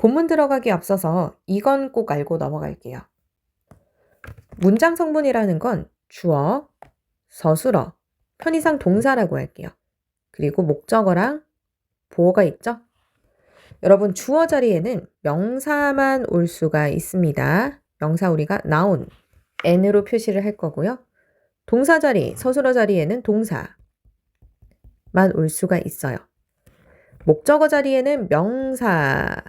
본문 들어가기 앞서서 이건 꼭 알고 넘어갈게요. 문장 성분이라는 건 주어, 서술어, 편의상 동사라고 할게요. 그리고 목적어랑 보어가 있죠? 여러분 주어 자리에는 명사만 올 수가 있습니다. 명사 우리가 noun, n으로 표시를 할 거고요. 동사 자리, 서술어 자리에는 동사만 올 수가 있어요. 목적어 자리에는 명사만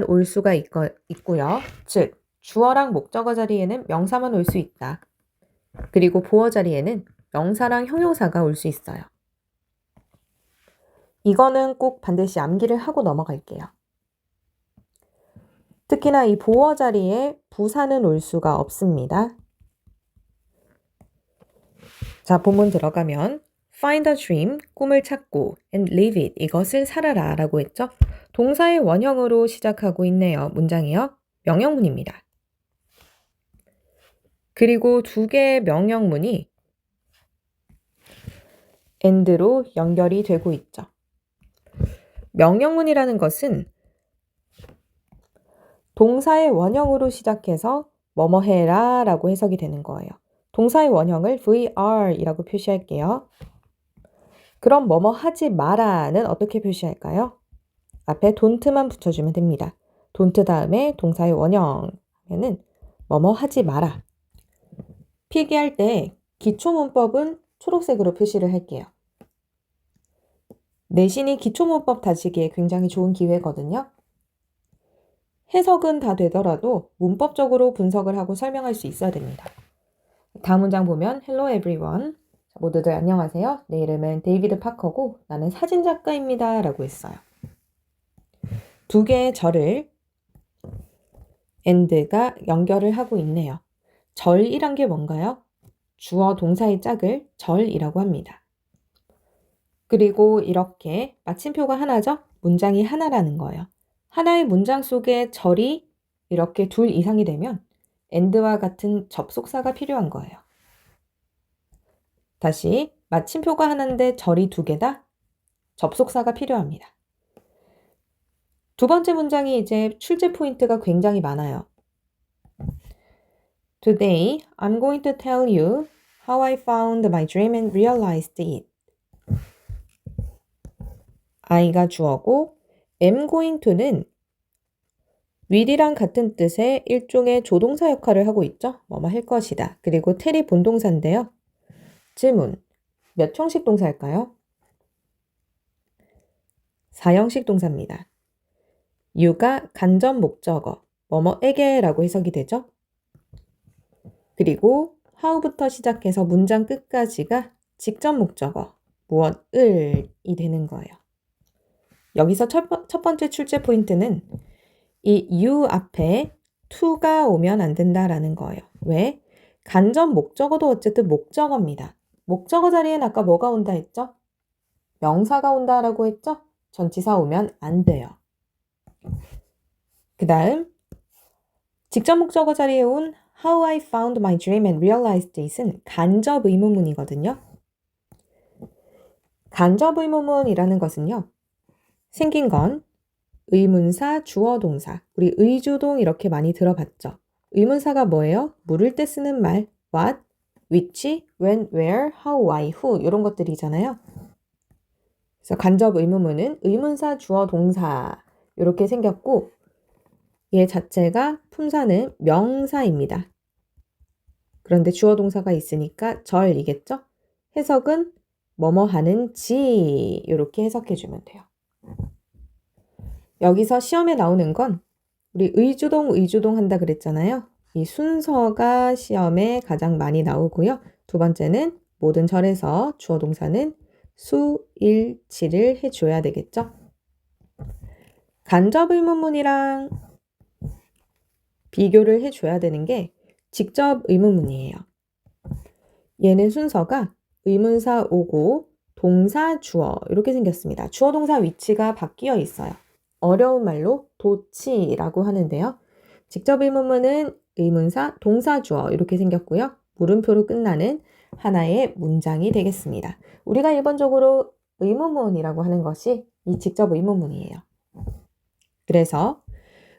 올 수가 있고요. 즉 주어랑 목적어 자리에는 명사만 올 수 있다. 그리고 보어 자리에는 명사랑 형용사가 올 수 있어요. 이거는 꼭 반드시 암기를 하고 넘어갈게요. 특히나 이 보어 자리에 부사는 올 수가 없습니다. 자, 본문 들어가면 find a dream, 꿈을 찾고 and live it, 이것을 살아라 라고 했죠. 동사의 원형으로 시작하고 있네요. 문장이요. 명령문입니다. 그리고 두 개의 명령문이 and로 연결이 되고 있죠. 명령문이라는 것은 동사의 원형으로 시작해서 뭐뭐 해라 라고 해석이 되는 거예요. 동사의 원형을 VR이라고 표시할게요. 그럼 뭐뭐 하지 마라는 어떻게 표시할까요? 앞에 don't만 붙여주면 됩니다. don't 다음에 동사의 원형 하면은 뭐뭐 하지 마라. 필기할 때 기초문법은 초록색으로 표시를 할게요. 내신이 기초문법 다지기에 굉장히 좋은 기회거든요. 해석은 다 되더라도 문법적으로 분석을 하고 설명할 수 있어야 됩니다. 다음 문장 보면 Hello everyone. 모두들 안녕하세요. 내 이름은 데이비드 파커고 나는 사진작가입니다. 라고 했어요. 두 개의 절을 and가 연결을 하고 있네요. 절이란 게 뭔가요? 주어 동사의 짝을 절이라고 합니다. 그리고 이렇게 마침표가 하나죠? 문장이 하나라는 거예요. 하나의 문장 속에 절이 이렇게 둘 이상이 되면 and와 같은 접속사가 필요한 거예요. 다시 마침표가 하나인데 절이 두 개다? 접속사가 필요합니다. 두 번째 문장이 이제 출제 포인트가 굉장히 많아요. Today, I'm going to tell you how I found my dream and realized it. I가 주어고 am going to는 will이랑 같은 뜻의 일종의 조동사 역할을 하고 있죠. 뭐뭐 할 것이다. 그리고 tell이 본동사인데요. 질문, 몇 형식 동사일까요? 4형식 동사입니다. you가 간접 목적어, 뭐뭐에게 라고 해석이 되죠. 그리고 how부터 시작해서 문장 끝까지가 직접 목적어, 무엇을이 되는 거예요. 여기서 첫 번째 출제 포인트는 이 you 앞에 to가 오면 안 된다라는 거예요. 왜? 간접 목적어도 어쨌든 목적어입니다. 목적어 자리엔 아까 뭐가 온다 했죠? 명사가 온다라고 했죠? 전치사 오면 안 돼요. 그 다음 직접 목적어 자리에 온 How I found my dream and realized it은 간접 의문문이거든요. 간접 의문문이라는 것은요. 생긴 건 의문사, 주어, 동사. 우리 의주동 이렇게 많이 들어봤죠. 의문사가 뭐예요? 물을 때 쓰는 말. What, which, when, where, how, why, who 이런 것들이잖아요. 그래서 간접 의문문은 의문사, 주어, 동사 이렇게 생겼고 얘 자체가 품사는 명사입니다. 그런데 주어 동사가 있으니까 절이겠죠? 해석은 뭐뭐 하는지 이렇게 해석해주면 돼요. 여기서 시험에 나오는 건 우리 의주동 한다 그랬잖아요. 이 순서가 시험에 가장 많이 나오고요. 두 번째는 모든 절에서 주어 동사는 수일치를 해줘야 되겠죠. 간접 의문문이랑 비교를 해줘야 되는 게 직접 의문문이에요. 얘는 순서가 의문사 오고 동사 주어 이렇게 생겼습니다. 주어 동사 위치가 바뀌어 있어요. 어려운 말로 도치라고 하는데요. 직접 의문문은 의문사 동사 주어 이렇게 생겼고요. 물음표로 끝나는 하나의 문장이 되겠습니다. 우리가 일반적으로 의문문이라고 하는 것이 이 직접 의문문이에요. 그래서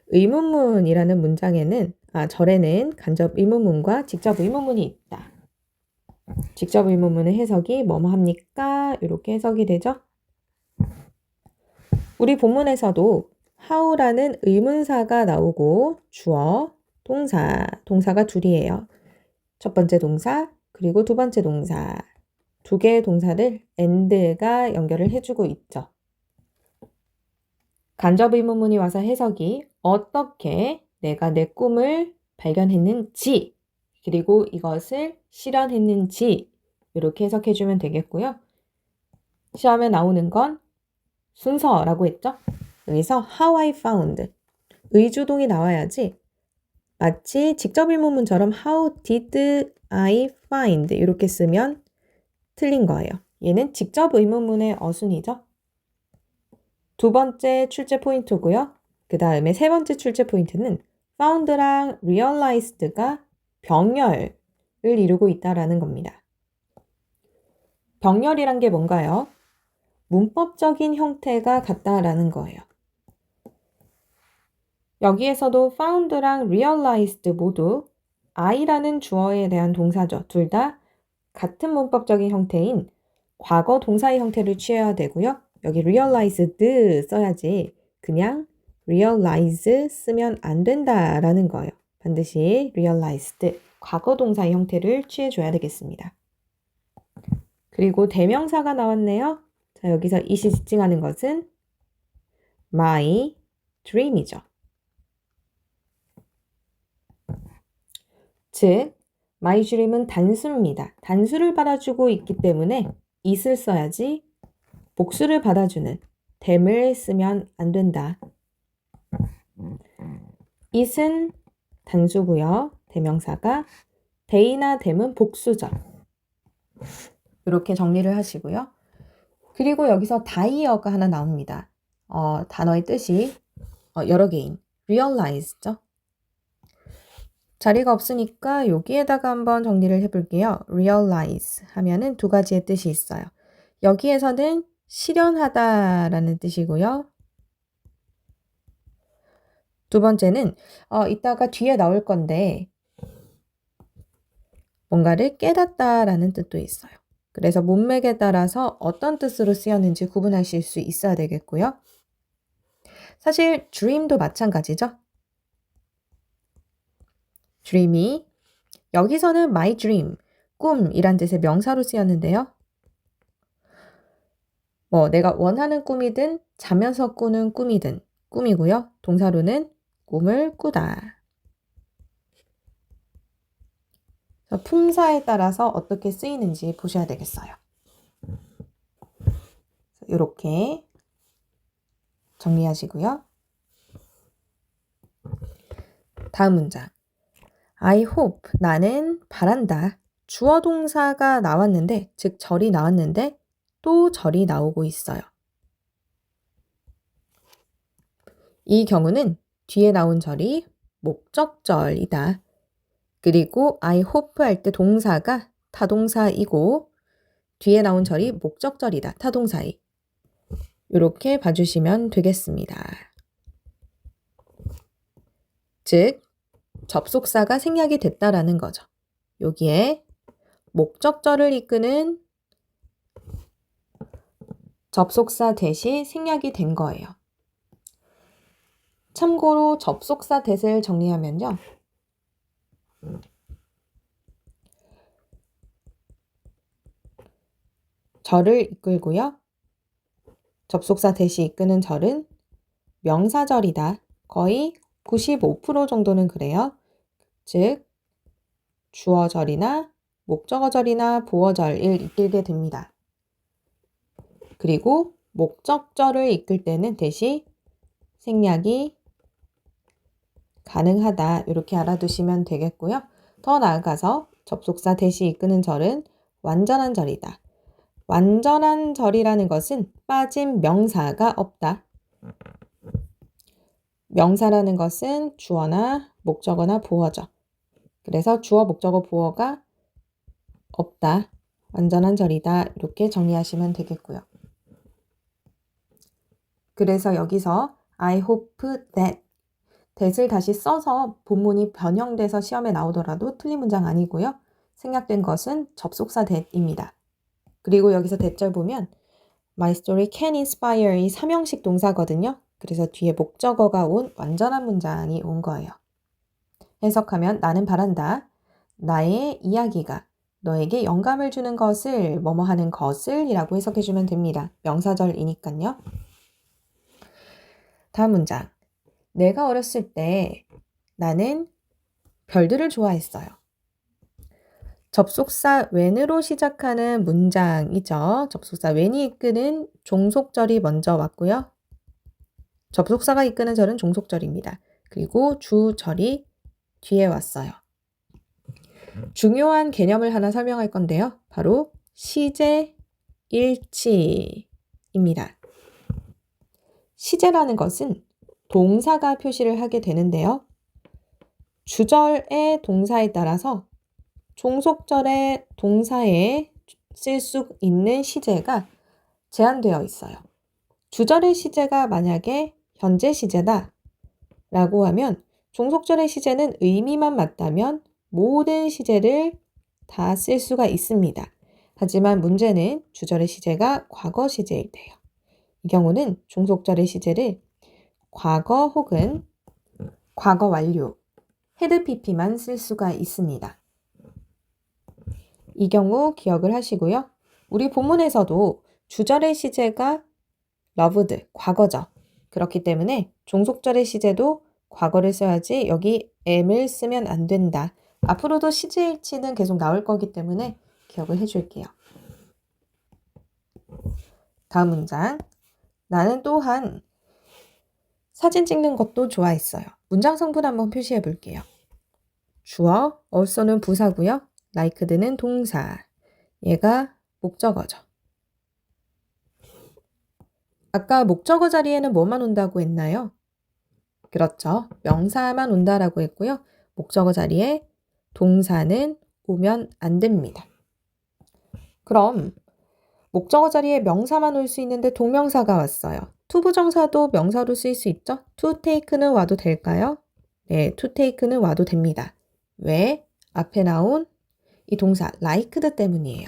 의문문이라는 문장에는 절에는 간접 의문문과 직접 의문문이 있다. 직접 의문문의 해석이 뭐뭐 합니까? 이렇게 해석이 되죠. 우리 본문에서도 how라는 의문사가 나오고 주어, 동사가 둘이에요. 첫 번째 동사, 그리고 두 번째 동사. 두 개의 동사를 and가 연결을 해주고 있죠. 간접 의문문이 와서 해석이 어떻게 내가 내 꿈을 발견했는지, 그리고 이것을 실현했는지 이렇게 해석해주면 되겠고요. 시험에 나오는 건 순서라고 했죠. 여기서 how I found 의주동이 나와야지 마치 직접 의문문처럼 how did I find 이렇게 쓰면 틀린 거예요. 얘는 직접 의문문의 어순이죠. 두 번째 출제 포인트고요. 그 다음에 세 번째 출제 포인트는 found랑 realized가 병렬을 이루고 있다라는 겁니다. 병렬이란 게 뭔가요? 문법적인 형태가 같다라는 거예요. 여기에서도 found랑 realized 모두 I라는 주어에 대한 동사죠. 둘 다 같은 문법적인 형태인 과거 동사의 형태를 취해야 되고요. 여기 realized 써야지 그냥 realize 쓰면 안 된다라는 거예요. 반드시 realized 과거 동사의 형태를 취해줘야 되겠습니다. 그리고 대명사가 나왔네요. 자, 여기서 이시 지칭하는 것은 my dream이죠. 즉, my dream은 단수입니다. 단수를 받아주고 있기 때문에 it을 써야지 복수를 받아주는 tham을 쓰면 안 된다. it은 단수고요. 대명사가 they나 them은 복수죠. 이렇게 정리를 하시고요. 그리고 여기서 die가 하나 나옵니다. 단어의 뜻이 여러 개인 realize죠. 자리가 없으니까 여기에다가 한번 정리를 해볼게요. realize 하면은 두 가지의 뜻이 있어요. 여기에서는 실현하다라는 뜻이고요. 두 번째는 이따가 뒤에 나올 건데 뭔가를 깨닫다라는 뜻도 있어요. 그래서 문맥에 따라서 어떤 뜻으로 쓰였는지 구분하실 수 있어야 되겠고요. 사실 dream도 마찬가지죠. dream이 여기서는 my dream, 꿈이란 뜻의 명사로 쓰였는데요. 내가 원하는 꿈이든 자면서 꾸는 꿈이든 꿈이고요. 동사로는 꿈을 꾸다. 품사에 따라서 어떻게 쓰이는지 보셔야 되겠어요. 이렇게 정리하시고요. 다음 문장. I hope, 나는 바란다. 주어 동사가 나왔는데, 즉 절이 나왔는데 또 절이 나오고 있어요. 이 경우는 뒤에 나온 절이 목적절이다. 그리고 I hope 할 때 동사가 타동사이고 뒤에 나온 절이 목적절이다. 타동사이. 이렇게 봐주시면 되겠습니다. 즉, 접속사가 생략이 됐다라는 거죠. 여기에 목적절을 이끄는 접속사 대시 생략이 된 거예요. 참고로 접속사 대시를 정리하면요. 절을 이끌고요. 접속사 대시 이끄는 절은 명사절이다. 거의 95% 정도는 그래요. 즉, 주어절이나 목적어절이나 보어절을 이끌게 됩니다. 그리고 목적절을 이끌 때는 대시 생략이 가능하다. 이렇게 알아두시면 되겠고요. 더 나아가서 접속사 대시 이끄는 절은 완전한 절이다. 완전한 절이라는 것은 빠진 명사가 없다. 명사라는 것은 주어나 목적어나 보어죠. 그래서 주어, 목적어, 보어가 없다. 완전한 절이다. 이렇게 정리하시면 되겠고요. 그래서 여기서 I hope that that을 다시 써서 본문이 변형돼서 시험에 나오더라도 틀린 문장 아니고요. 생략된 것은 접속사 that입니다. 그리고 여기서 대절 보면 My story can inspire 이 3형식 동사거든요. 그래서 뒤에 목적어가 온 완전한 문장이 온 거예요. 해석하면 나는 바란다. 나의 이야기가 너에게 영감을 주는 것을 뭐뭐 하는 것을 이라고 해석해주면 됩니다. 명사절이니까요. 다음 문장. 내가 어렸을 때 나는 별들을 좋아했어요. 접속사 when으로 시작하는 문장이죠. 접속사 when이 이끄는 종속절이 먼저 왔고요. 접속사가 이끄는 절은 종속절입니다. 그리고 주절이 뒤에 왔어요. 중요한 개념을 하나 설명할 건데요. 바로 시제 일치입니다. 시제라는 것은 동사가 표시를 하게 되는데요. 주절의 동사에 따라서 종속절의 동사에 쓸 수 있는 시제가 제한되어 있어요. 주절의 시제가 만약에 현재 시제다 라고 하면 종속절의 시제는 의미만 맞다면 모든 시제를 다 쓸 수가 있습니다. 하지만 문제는 주절의 시제가 과거 시제일 때요. 이 경우는 종속절의 시제를 과거 혹은 과거 완료, had pp만 쓸 수가 있습니다. 이 경우 기억을 하시고요. 우리 본문에서도 주절의 시제가 loved, 과거죠. 그렇기 때문에 종속절의 시제도 과거를 써야지 여기 am을 쓰면 안 된다. 앞으로도 시제일치는 계속 나올 거기 때문에 기억을 해줄게요. 다음 문장. 나는 또한 사진 찍는 것도 좋아했어요. 문장 성분 한번 표시해 볼게요. 주어, also는 부사고요. liked는 동사. 얘가 목적어죠. 아까 목적어 자리에는 뭐만 온다고 했나요? 그렇죠. 명사만 온다라고 했고요. 목적어 자리에 동사는 오면 안 됩니다. 그럼 목적어 자리에 명사만 올 수 있는데 동명사가 왔어요. 투부정사도 명사로 쓰일 수 있죠? to take는 와도 될까요? 네, to take는 와도 됩니다. 왜? 앞에 나온 이 동사 liked 때문이에요.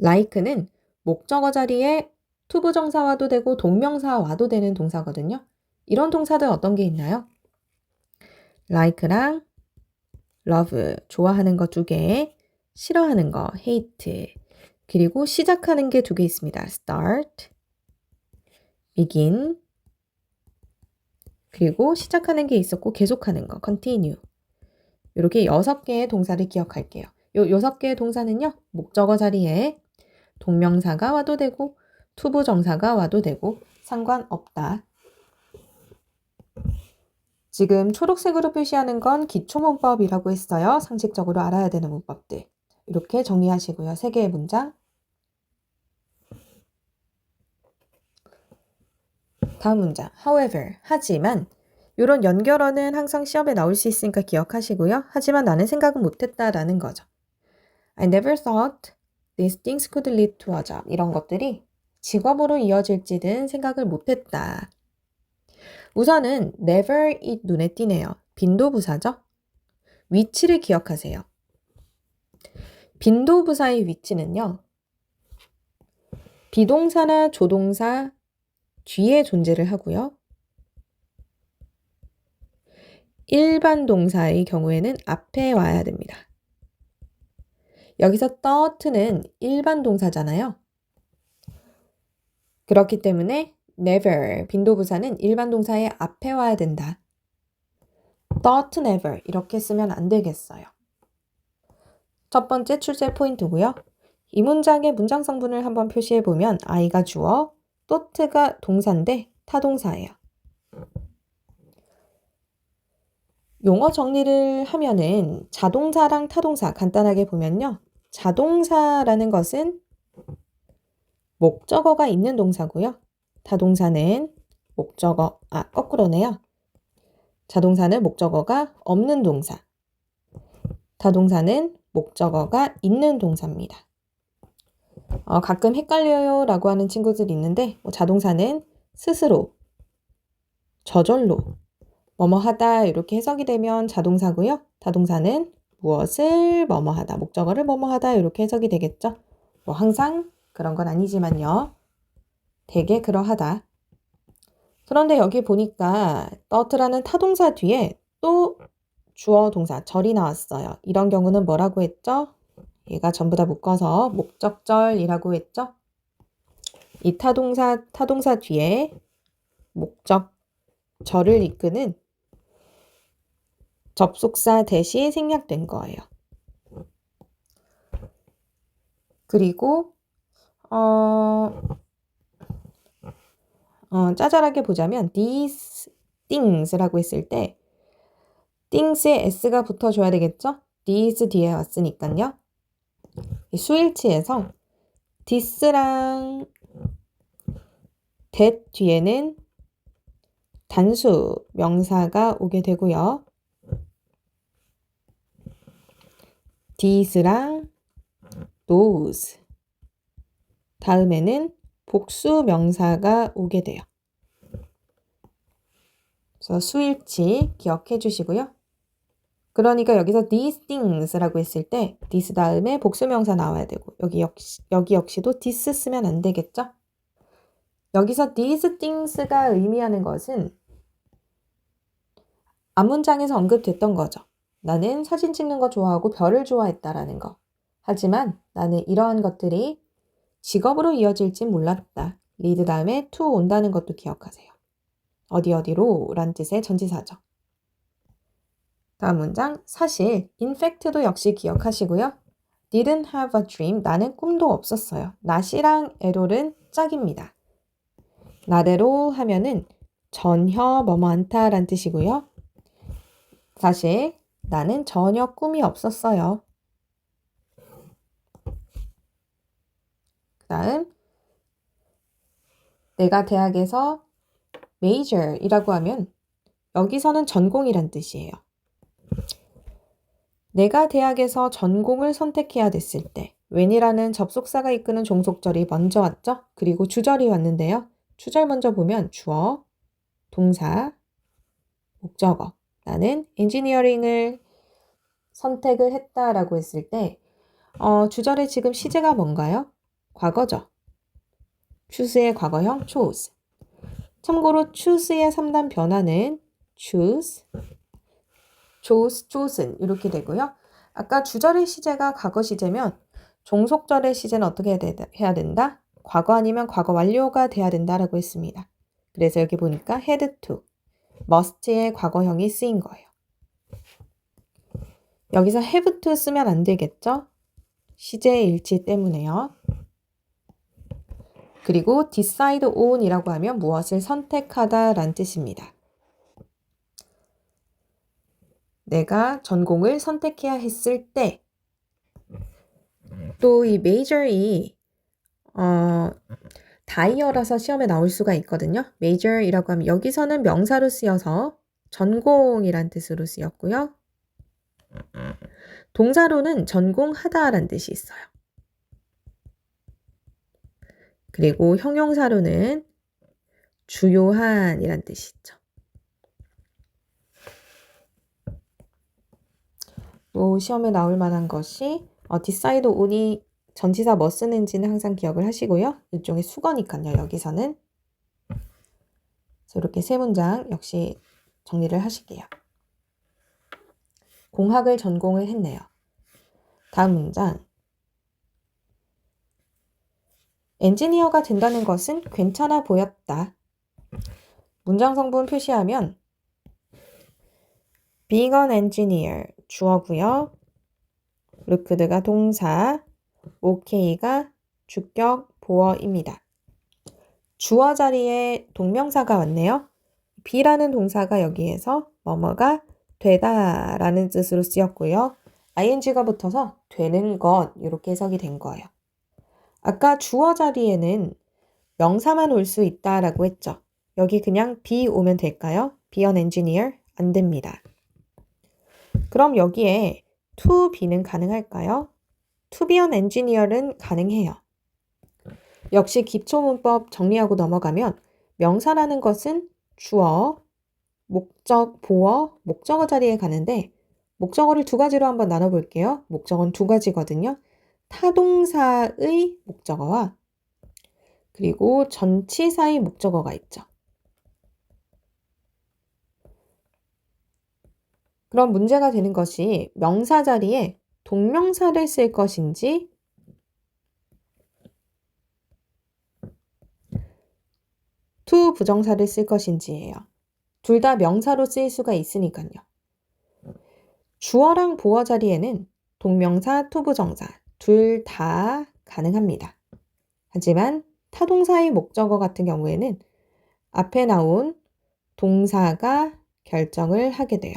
like는 목적어 자리에 투부정사와도 되고 동명사와도 되는 동사거든요. 이런 동사들 어떤 게 있나요? like랑 love, 좋아하는 거 2개, 싫어하는 거 hate, 그리고 시작하는 게 2개 있습니다. start, begin, 그리고 시작하는 게 있었고 계속하는 거 continue. 이렇게 6개의 동사를 기억할게요. 요 6개의 동사는요. 목적어 자리에 동명사가 와도 되고 투부정사가 와도 되고 상관없다. 지금 초록색으로 표시하는 건 기초문법이라고 했어요. 상식적으로 알아야 되는 문법들. 이렇게 정리하시고요. 3개의 문장. 다음 문장. However, 하지만 이런 연결어는 항상 시험에 나올 수 있으니까 기억하시고요. 하지만 나는 생각은 못했다라는 거죠. I never thought these things could lead to a job. 이런 것들이 직업으로 이어질지는 생각을 못했다. 우선은 never이 눈에 띄네요. 빈도부사죠? 위치를 기억하세요. 빈도부사의 위치는요. 비동사나 조동사 뒤에 존재를 하고요. 일반 동사의 경우에는 앞에 와야 됩니다. 여기서 thought는 일반 동사잖아요. 그렇기 때문에 never, 빈도부사는 일반 동사의 앞에 와야 된다. thought never 이렇게 쓰면 안 되겠어요. 첫 번째 출제 포인트고요. 이 문장의 문장 성분을 한번 표시해 보면 I가 주어, thought가 동사인데 타동사예요. 용어 정리를 하면은 자동사랑 타동사 간단하게 보면요. 자동사라는 것은 목적어가 있는 동사고요. 타동사는 목적어, 거꾸로네요. 자동사는 목적어가 없는 동사. 타동사는 목적어가 있는 동사입니다. 가끔 헷갈려요 라고 하는 친구들이 있는데 자동사는 스스로, 저절로, 뭐뭐 하다 이렇게 해석이 되면 자동사고요. 타동사는 무엇을 뭐뭐 하다, 목적어를 뭐뭐 하다 이렇게 해석이 되겠죠. 뭐 항상 그런 건 아니지만요. 되게 그러하다. 그런데 여기 보니까 떠트라는 타동사 뒤에 또 주어 동사 절이 나왔어요. 이런 경우는 뭐라고 했죠? 얘가 전부 다 묶어서 목적절이라고 했죠? 이 타동사 뒤에 목적절을 이끄는 접속사 대시 생략된 거예요. 그리고 짜잘하게 보자면 these things라고 했을 때 things에 s가 붙어줘야 되겠죠? these 뒤에 왔으니까요. 이 수일치에서 this랑 that 뒤에는 단수 명사가 오게 되고요. these랑 those 다음에는 복수 명사가 오게 돼요. 그래서 수일치 기억해 주시고요. 그러니까 여기서 these things라고 했을 때 this 다음에 복수 명사 나와야 되고 여기 역시도 this 쓰면 안 되겠죠? 여기서 these things가 의미하는 것은 앞문장에서 언급됐던 거죠. 나는 사진 찍는 거 좋아하고 별을 좋아했다라는 거. 하지만 나는 이러한 것들이 직업으로 이어질진 몰랐다. lead 다음에 to 온다는 것도 기억하세요. 어디로 란 뜻의 전치사죠. 다음 문장 사실 in fact도 역시 기억하시고요. didn't have a dream 나는 꿈도 없었어요. not이랑 error은 짝입니다. 나대로 하면은 전혀 뭐뭐 않다 란 뜻이고요. 사실 나는 전혀 꿈이 없었어요. 그 다음 내가 대학에서 major이라고 하면 여기서는 전공이란 뜻이에요. 내가 대학에서 전공을 선택해야 됐을 때 when이라는 접속사가 이끄는 종속절이 먼저 왔죠? 그리고 주절이 왔는데요. 주절 먼저 보면 주어, 동사, 목적어. 나는 엔지니어링을 선택을 했다라고 했을 때 주절에 지금 시제가 뭔가요? 과거죠. choose의 과거형 chose. 참고로 choose의 3단 변화는 choose, chose, chosen 이렇게 되고요. 아까 주절의 시제가 과거 시제면 종속절의 시제는 어떻게 해야 된다? 과거 아니면 과거 완료가 돼야 된다라고 했습니다. 그래서 여기 보니까 had to, must의 과거형이 쓰인 거예요. 여기서 have to 쓰면 안 되겠죠? 시제의 일치 때문에요. 그리고 decide on이라고 하면 무엇을 선택하다 란 뜻입니다. 내가 전공을 선택해야 했을 때 또 이 major이 다이어라서 시험에 나올 수가 있거든요. major이라고 하면 여기서는 명사로 쓰여서 전공이란 뜻으로 쓰였고요. 동사로는 전공하다라는 뜻이 있어요. 그리고 형용사로는 주요한이란 뜻이 있죠. 또 시험에 나올 만한 것이 decide on이 전치사 뭐 쓰는지는 항상 기억을 하시고요. 일종의 수거니까요. 여기서는 이렇게 세 문장 역시 정리를 하실게요. 공학을 전공을 했네요. 다음 문장. 엔지니어가 된다는 것은 괜찮아 보였다. 문장 성분 표시하면 being an engineer 주어고요. looked가 동사, ok가 주격 보어입니다. 주어 자리에 동명사가 왔네요. be라는 동사가 여기에서 뭐뭐가 되다 라는 뜻으로 쓰였고요. ing가 붙어서 되는 것 이렇게 해석이 된 거예요. 아까 주어 자리에는 명사만 올 수 있다라고 했죠. 여기 그냥 be 오면 될까요? be an engineer? 안 됩니다. 그럼 여기에 to be는 가능할까요? to be an engineer는 가능해요. 역시 기초문법 정리하고 넘어가면 명사라는 것은 주어, 목적, 보어, 목적어 자리에 가는데 목적어를 두 가지로 한번 나눠볼게요. 목적어는 두 가지거든요. 타동사의 목적어와 그리고 전치사의 목적어가 있죠. 그럼 문제가 되는 것이 명사 자리에 동명사를 쓸 것인지 to 부정사를 쓸 것인지예요. 둘 다 명사로 쓰일 수가 있으니까요. 주어랑 보어 자리에는 동명사, to 부정사 둘 다 가능합니다. 하지만 타동사의 목적어 같은 경우에는 앞에 나온 동사가 결정을 하게 돼요.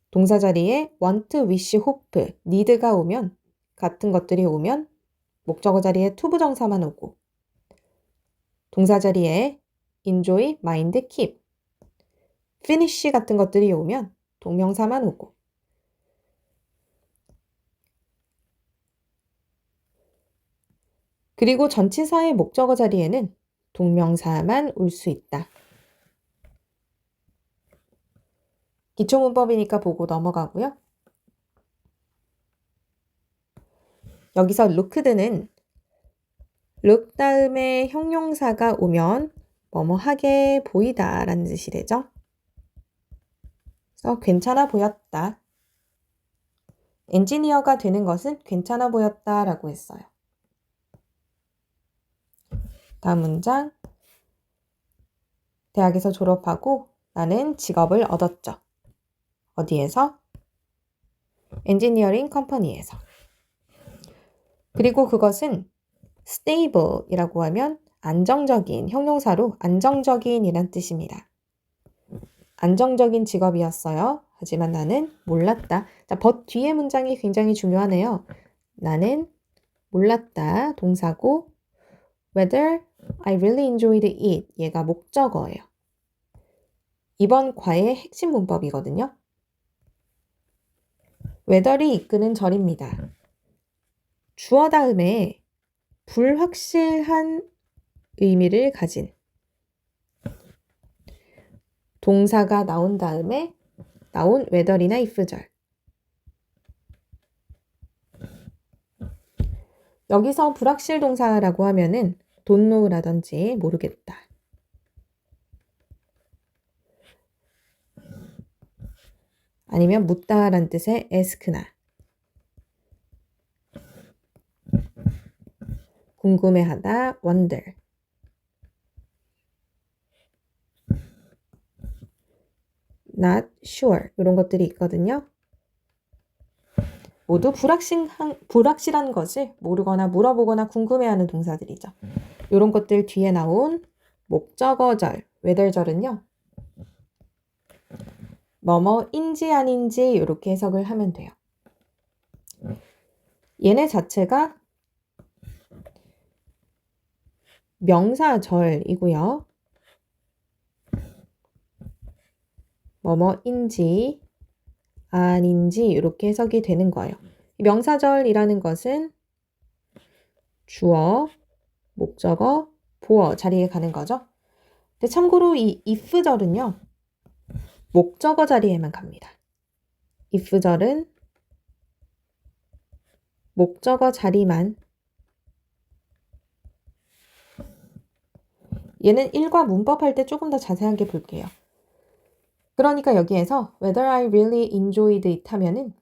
동사 자리에 want, wish, hope, need가 오면 같은 것들이 오면 목적어 자리에 to 부정사만 오고 동사 자리에 enjoy, mind, keep, finish 같은 것들이 오면 동명사만 오고 그리고 전치사의 목적어 자리에는 동명사만 올 수 있다. 기초문법이니까 보고 넘어가고요. 여기서 looked는 look 다음에 형용사가 오면 뭐뭐하게 보이다 라는 뜻이 되죠. 그래서 괜찮아 보였다. 엔지니어가 되는 것은 괜찮아 보였다 라고 했어요. 다음 문장. 대학에서 졸업하고 나는 직업을 얻었죠. 어디에서? 엔지니어링 컴퍼니에서. 그리고 그것은 stable 이라고 하면 안정적인, 형용사로 안정적인 이란 뜻입니다. 안정적인 직업이었어요. 하지만 나는 몰랐다. 자, but 뒤에 문장이 굉장히 중요하네요. 나는 몰랐다. 동사고 whether I really enjoyed it. 얘가 목적어예요. 이번 과의 핵심 문법이거든요. whether이 이끄는 절입니다. 주어 다음에 불확실한 의미를 가진 동사가 나온 다음에 나온 whether이나 if절. 여기서 불확실 동사라고 하면은 don't know라든지 모르겠다. 아니면 묻다라는 뜻의 ask나 궁금해하다 wonder not sure 이런 것들이 있거든요. 모두 불확실한 것을 모르거나 물어보거나 궁금해하는 동사들이죠. 이런 것들 뒤에 나온 목적어절, whether절은요. 뭐뭐인지 아닌지 이렇게 해석을 하면 돼요. 얘네 자체가 명사절이고요. 뭐뭐인지 아닌지 이렇게 해석이 되는 거예요. 명사절이라는 것은 주어, 목적어, 보어 자리에 가는 거죠. 근데 참고로 이 if절은요. 목적어 자리에만 갑니다. if절은 목적어 자리만 얘는 일과 문법할 때 조금 더 자세하게 볼게요. 그러니까 여기에서 whether I really enjoyed it 하면은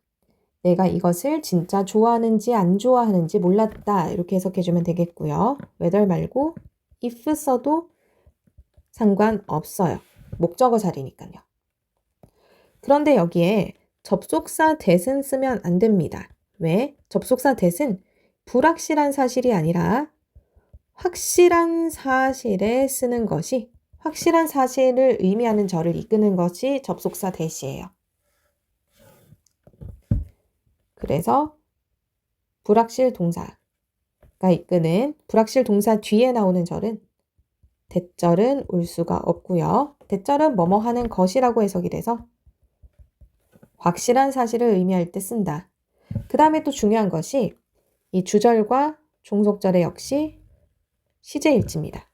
내가 이것을 진짜 좋아하는지 안 좋아하는지 몰랐다 이렇게 해석해주면 되겠고요. whether 말고 if 써도 상관없어요. 목적어 자리니까요. 그런데 여기에 접속사 that은 쓰면 안 됩니다. 왜? 접속사 that은 불확실한 사실이 아니라 확실한 사실에 쓰는 것이 확실한 사실을 의미하는 절을 이끄는 것이 접속사 that이에요. 그래서 불확실 동사가 이끄는 불확실 동사 뒤에 나오는 절은 that절은 올 수가 없고요. that절은 뭐뭐 하는 것이라고 해석이 돼서 확실한 사실을 의미할 때 쓴다. 그 다음에 또 중요한 것이 이 주절과 종속절의 역시 시제일치입니다.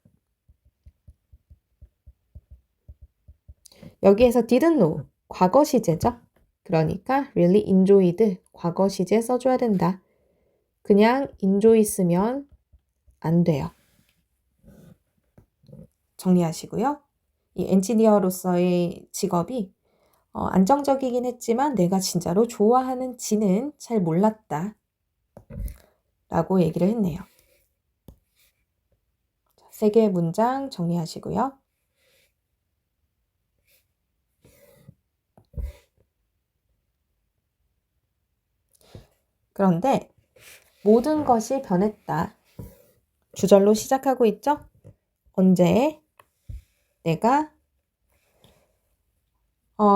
여기에서 didn't know, 과거 시제죠. 그러니까 really enjoyed, 과거 시제 써줘야 된다. 그냥 enjoy 쓰면 안 돼요. 정리하시고요. 이 엔지니어로서의 직업이 안정적이긴 했지만 내가 진짜로 좋아하는지는 잘 몰랐다. 라고 얘기를 했네요. 3개의 문장 정리하시고요. 그런데 모든 것이 변했다. 주절로 시작하고 있죠? 언제 내가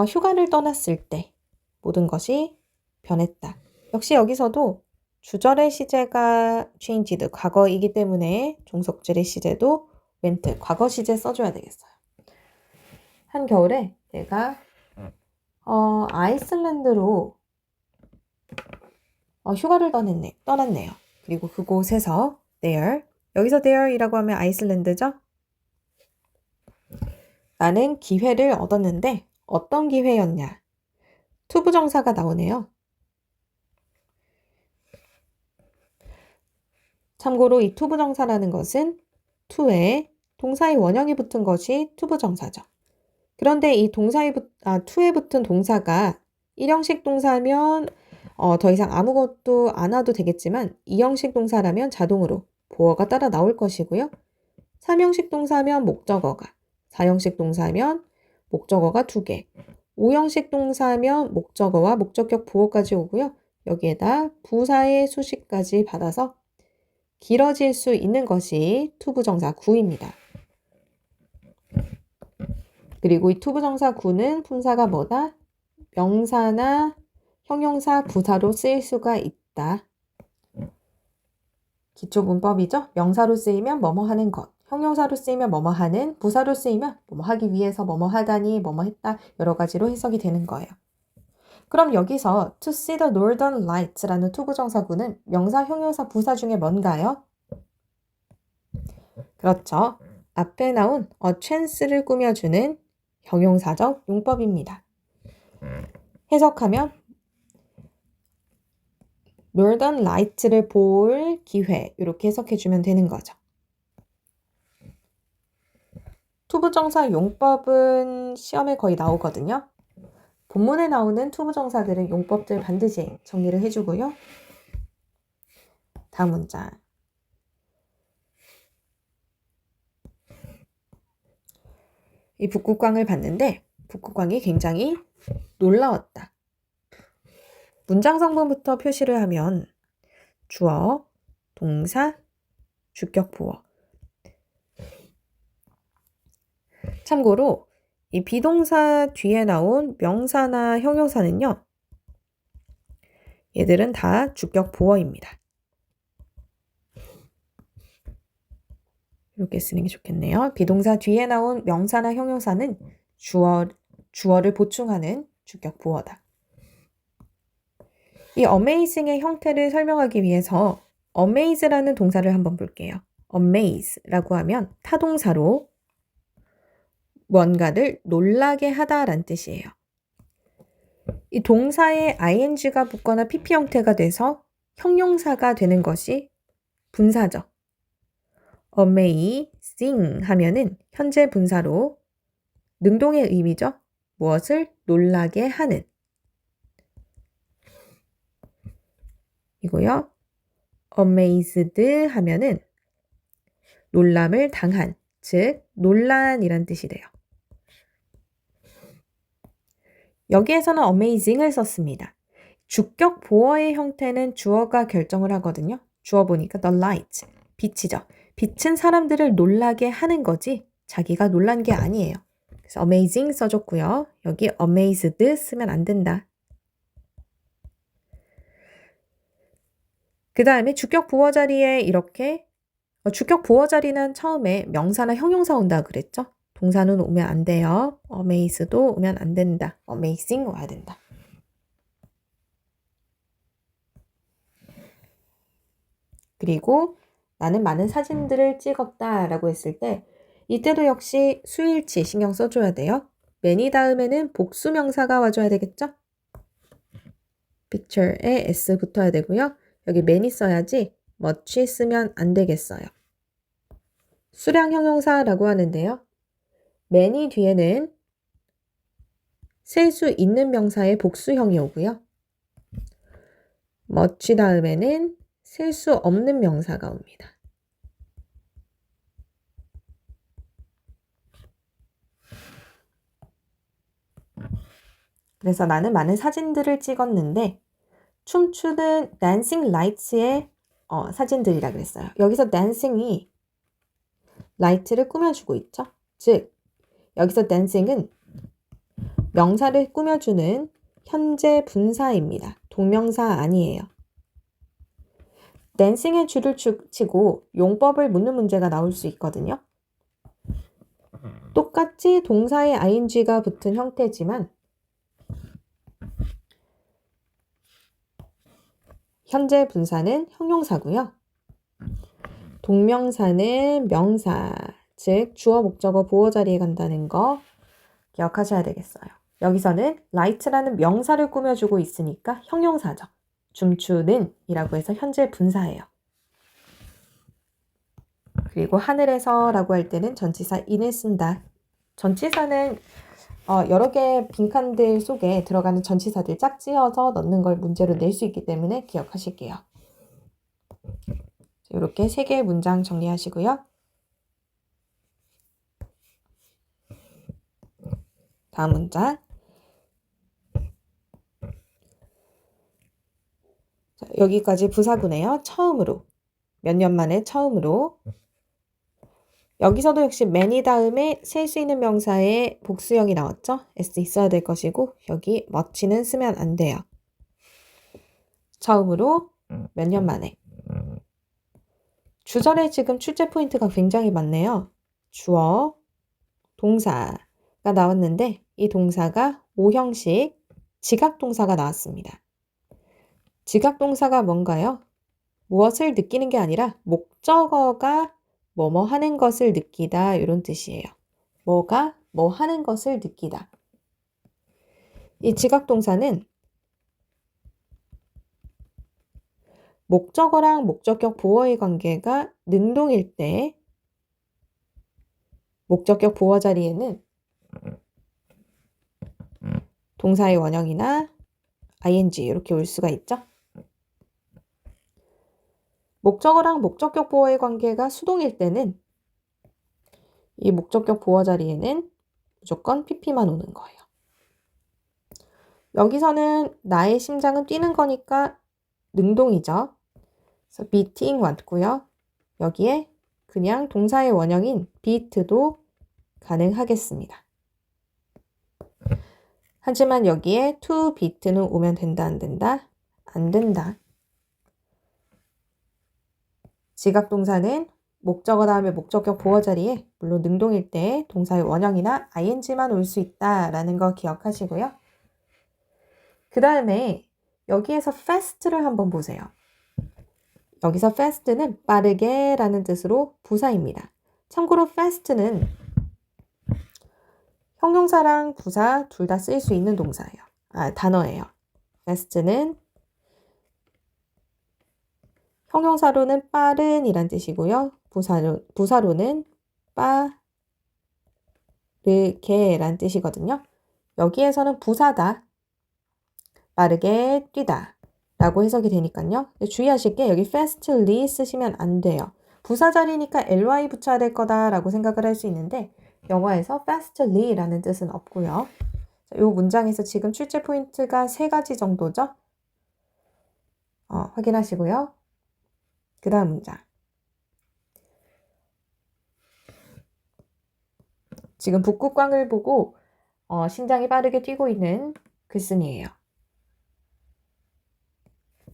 휴가를 떠났을 때 모든 것이 변했다. 역시 여기서도 주절의 시제가 changed, 과거이기 때문에 종속절의 시제도 went, 과거 시제 써줘야 되겠어요. 한겨울에 내가 아이슬란드로 휴가를 떠났네요. 그리고 그곳에서 there, 여기서 there이라고 하면 아이슬란드죠? 나는 기회를 얻었는데 어떤 기회였냐? 투부정사가 나오네요. 참고로 이 투부정사라는 것은 to에 동사의 원형이 붙은 것이 투부정사죠. 그런데 이 to에 붙은 동사가 1형식 동사면 더 이상 아무것도 안 와도 되겠지만 2형식 동사라면 자동으로 보어가 따라 나올 것이고요. 3형식 동사면 목적어가, 4형식 동사면 목적어가 2개, 5형식 동사면 목적어와 목적격 보어까지 오고요. 여기에다 부사의 수식까지 받아서 길어질 수 있는 것이 투부정사 구입니다. 그리고 이 투부정사 구는 품사가 뭐다? 명사나 형용사, 부사로 쓰일 수가 있다. 기초문법이죠. 명사로 쓰이면 뭐뭐 하는 것, 형용사로 쓰이면 뭐뭐 하는, 부사로 쓰이면 뭐뭐 하기 위해서 뭐뭐 하다니, 뭐뭐 했다, 여러 가지로 해석이 되는 거예요. 그럼 여기서 to see the northern lights라는 투부정사구는 명사, 형용사, 부사 중에 뭔가요? 그렇죠. 앞에 나온 a chance를 꾸며주는 형용사적 용법입니다. 해석하면 Northern Lights를 볼 기회, 이렇게 해석해주면 되는 거죠. 투부정사 용법은 시험에 거의 나오거든요. 본문에 나오는 투부정사들은 용법들 반드시 정리를 해주고요. 다음 문장. 이 북극광을 봤는데 북극광이 굉장히 놀라웠다. 문장 성분부터 표시를 하면 주어, 동사, 주격, 보어. 참고로 이 비동사 뒤에 나온 명사나 형용사는요. 얘들은 다 주격, 보어입니다. 이렇게 쓰는 게 좋겠네요. 비동사 뒤에 나온 명사나 형용사는 주어를 보충하는 주격, 보어다. 이 amazing의 형태를 설명하기 위해서 amaze라는 동사를 한번 볼게요. amaze라고 하면 타동사로 뭔가를 놀라게 하다라는 뜻이에요. 이 동사에 ing가 붙거나 pp 형태가 돼서 형용사가 되는 것이 분사죠. amazing 하면은 현재 분사로 능동의 의미죠. 무엇을 놀라게 하는 이고요. amazed 하면은 놀람을 당한, 즉 논란이란 뜻이 돼요. 여기에서는 amazing을 썼습니다. 주격 보어의 형태는 주어가 결정을 하거든요. 주어 보니까 the light, 빛이죠. 빛은 사람들을 놀라게 하는 거지 자기가 놀란 게 아니에요. 그래서 amazing 써줬고요. 여기 amazed 쓰면 안 된다. 그 다음에 주격 보어 자리에 이렇게 주격 보어 자리는 처음에 명사나 형용사 온다 그랬죠? 동사는 오면 안 돼요. amaze도 오면 안 된다. amazing 와야 된다. 그리고 나는 많은 사진들을 찍었다 라고 했을 때 이때도 역시 수일치 신경 써줘야 돼요. many 다음에는 복수 명사가 와줘야 되겠죠? picture에 s 붙어야 되고요. 여기 many 써야지 much 쓰면 안 되겠어요. 수량 형용사라고 하는데요. many 뒤에는 셀 수 있는 명사의 복수형이 오고요. much 다음에는 셀 수 없는 명사가 옵니다. 그래서 나는 많은 사진들을 찍었는데 춤추는 댄싱 라이트의 사진들이라 그랬어요. 여기서 댄싱이 라이트를 꾸며주고 있죠. 즉 여기서 댄싱은 명사를 꾸며주는 현재 분사입니다. 동명사 아니에요. 댄싱의 줄을 치고 용법을 묻는 문제가 나올 수 있거든요. 똑같이 동사에 ing가 붙은 형태지만 현재 분사는 형용사고요. 동명사는 명사, 즉 주어, 목적어, 보어 자리에 간다는 거 기억하셔야 되겠어요. 여기서는 light라는 명사를 꾸며주고 있으니까 형용사죠. 춤추는 이라고 해서 현재 분사예요. 그리고 하늘에서 라고 할 때는 전치사 in을 쓴다. 전치사는 여러 개의 빈칸들 속에 들어가는 전치사들 짝지어서 넣는 걸 문제로 낼 수 있기 때문에 기억하실게요. 이렇게 3개의 문장 정리하시고요. 다음 문장. 자, 여기까지 부사구네요. 처음으로. 몇 년 만에 처음으로. 여기서도 역시 many 다음에 셀 수 있는 명사의 복수형이 나왔죠? s 있어야 될 것이고 여기 much는 쓰면 안 돼요. 처음으로 몇 년 만에. 주절에 지금 출제 포인트가 굉장히 많네요. 주어, 동사가 나왔는데 이 동사가 5형식 지각동사가 나왔습니다. 지각동사가 뭔가요? 무엇을 느끼는 게 아니라 목적어가 뭐뭐 하는 것을 느끼다 이런 뜻이에요. 뭐가 뭐 하는 것을 느끼다. 이 지각동사는 목적어랑 목적격 보어의 관계가 능동일 때 목적격 보어 자리에는 동사의 원형이나 ing 이렇게 올 수가 있죠. 목적어랑 목적격 보어의 관계가 수동일 때는 이 목적격 보어 자리에는 무조건 pp만 오는 거예요. 여기서는 나의 심장은 뛰는 거니까 능동이죠. 그래서 beating 왔고요. 여기에 그냥 동사의 원형인 beat도 가능하겠습니다. 하지만 여기에 to beat는 오면 된다, 안 된다? 안 된다. 지각동사는 목적어 다음에 목적격 보어 자리에 물론 능동일 때 동사의 원형이나 ing만 올 수 있다라는 거 기억하시고요. 그 다음에 여기에서 fast를 한번 보세요. 여기서 fast는 빠르게 라는 뜻으로 부사입니다. 참고로 fast는 형용사랑 부사 둘 다 쓸 수 있는 동사예요. 단어예요. fast는 형용사로는 빠른 이란 뜻이고요. 부사로는 빠르게 란 뜻이거든요. 여기에서는 부사다. 빠르게 뛰다 라고 해석이 되니까요. 주의하실 게 여기 fastly 쓰시면 안 돼요. 부사 자리니까 ly 붙여야 될 거다라고 생각을 할 수 있는데 영어에서 fastly 라는 뜻은 없고요. 이 문장에서 지금 출제 포인트가 3가지 정도죠. 확인하시고요. 그 다음 문장. 지금 북극광을 보고 심장이 빠르게 뛰고 있는 글쓴이에요.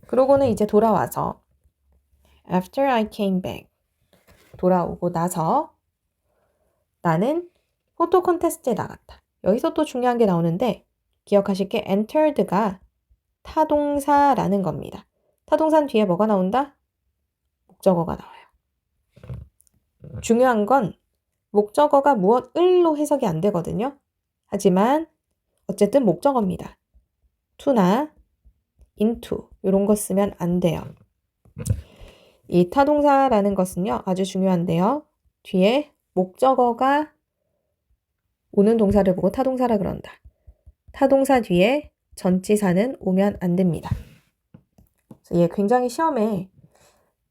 그러고는 이제 돌아와서 After I came back 돌아오고 나서 나는 포토 콘테스트에 나갔다. 여기서 또 중요한 게 나오는데 기억하실 게 entered가 타동사라는 겁니다. 타동사는 뒤에 뭐가 나온다? 목적어가 나와요. 중요한 건 목적어가 무엇을로 해석이 안 되거든요. 하지만 어쨌든 목적어입니다. to나 into 이런 거 쓰면 안 돼요. 이 타동사라는 것은요, 아주 중요한데요. 뒤에 목적어가 오는 동사를 보고 타동사라 그런다. 타동사 뒤에 전치사는 오면 안 됩니다. 그래서 얘 굉장히 시험에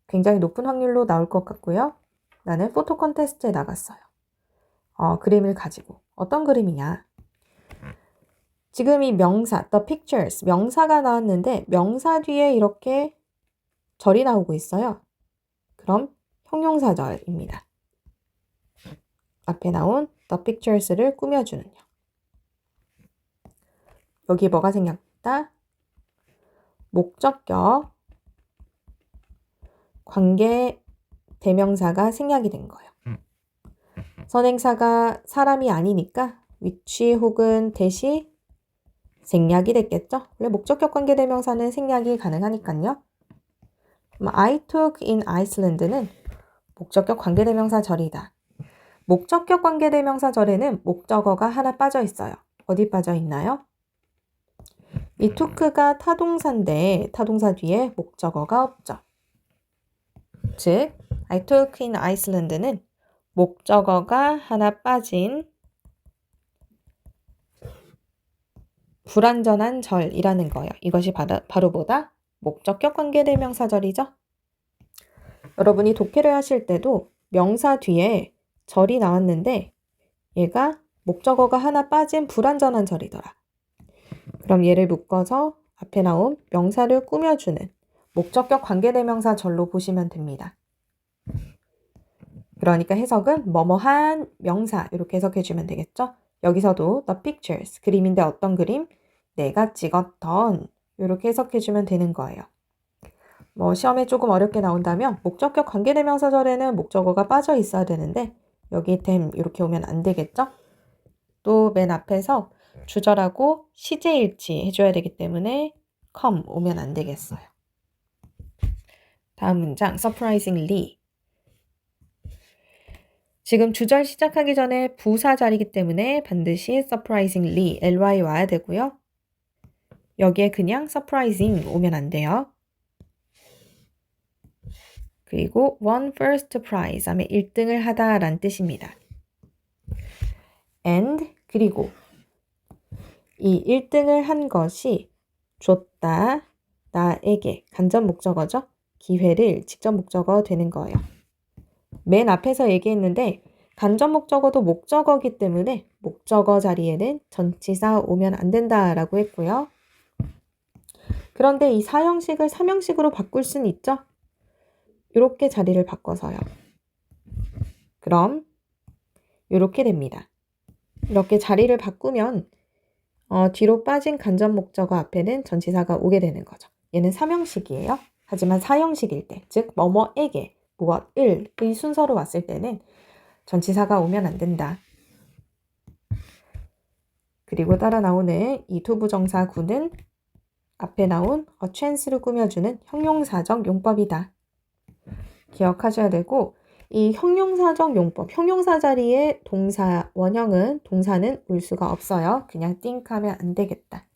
굉장히 높은 확률로 나올 것 같고요. 나는 포토 콘테스트에 나갔어요. 그림을 가지고. 어떤 그림이냐? 지금 이 명사, the pictures, 명사가 나왔는데 명사 뒤에 이렇게 절이 나오고 있어요. 그럼 형용사절입니다. 앞에 나온 the pictures를 꾸며주는요. 여기 뭐가 생겼다? 목적격, 관계 대명사가 생략이 된 거예요. 선행사가 사람이 아니니까 which 혹은 대시 생략이 됐겠죠? 원래 목적격 관계 대명사는 생략이 가능하니까요. I took in Iceland는 목적격 관계 대명사 절이다. 목적격 관계 대명사 절에는 목적어가 하나 빠져 있어요. 어디 빠져 있나요? 이 took가 타동사인데 타동사 뒤에 목적어가 없죠. 즉, I took in Iceland는 목적어가 하나 빠진 불완전한 절이라는 거예요. 이것이 바로 뭐다? 목적격 관계대명사절이죠. 여러분이 독해를 하실 때도 명사 뒤에 절이 나왔는데 얘가 목적어가 하나 빠진 불완전한 절이더라. 그럼 얘를 묶어서 앞에 나온 명사를 꾸며주는 목적격 관계대명사절로 보시면 됩니다. 그러니까 해석은 뭐뭐한 명사 이렇게 해석해주면 되겠죠. 여기서도 the pictures, 그림인데 어떤 그림? 내가 찍었던 이렇게 해석해주면 되는 거예요. 시험에 조금 어렵게 나온다면 목적격 관계대명사절에는 목적어가 빠져 있어야 되는데 여기 them 이렇게 오면 안 되겠죠. 또 맨 앞에서 주절하고 시제일치 해줘야 되기 때문에 come 오면 안 되겠어요. 다음 문장 surprisingly. 지금 주절 시작하기 전에 부사 자리이기 때문에 반드시 surprisingly, ly 와야 되고요. 여기에 그냥 surprising 오면 안 돼요. 그리고 won first prize 하면 1등을 하다 라는 뜻입니다. and 그리고 이 1등을 한 것이 줬다, 나에게 간접 목적어죠. 기회를 직접 목적어 되는 거예요. 맨 앞에서 얘기했는데 간접 목적어도 목적어기 때문에 목적어 자리에는 전치사 오면 안 된다라고 했고요. 그런데 이 사형식을 삼형식으로 바꿀 수는 있죠. 이렇게 자리를 바꿔서요. 그럼 이렇게 됩니다. 이렇게 자리를 바꾸면 뒤로 빠진 간접 목적어 앞에는 전치사가 오게 되는 거죠. 얘는 삼형식이에요. 하지만 사형식일 때, 즉 뭐뭐에게, 무엇을의 순서로 왔을 때는 전치사가 오면 안 된다. 그리고 따라 나오는 이 투부정사 구는 앞에 나온 a chance를 꾸며주는 형용사적 용법이다. 기억하셔야 되고 이 형용사적 용법, 형용사 자리에 동사, 원형은, 동사는 올 수가 없어요. 그냥 think 하면 안 되겠다.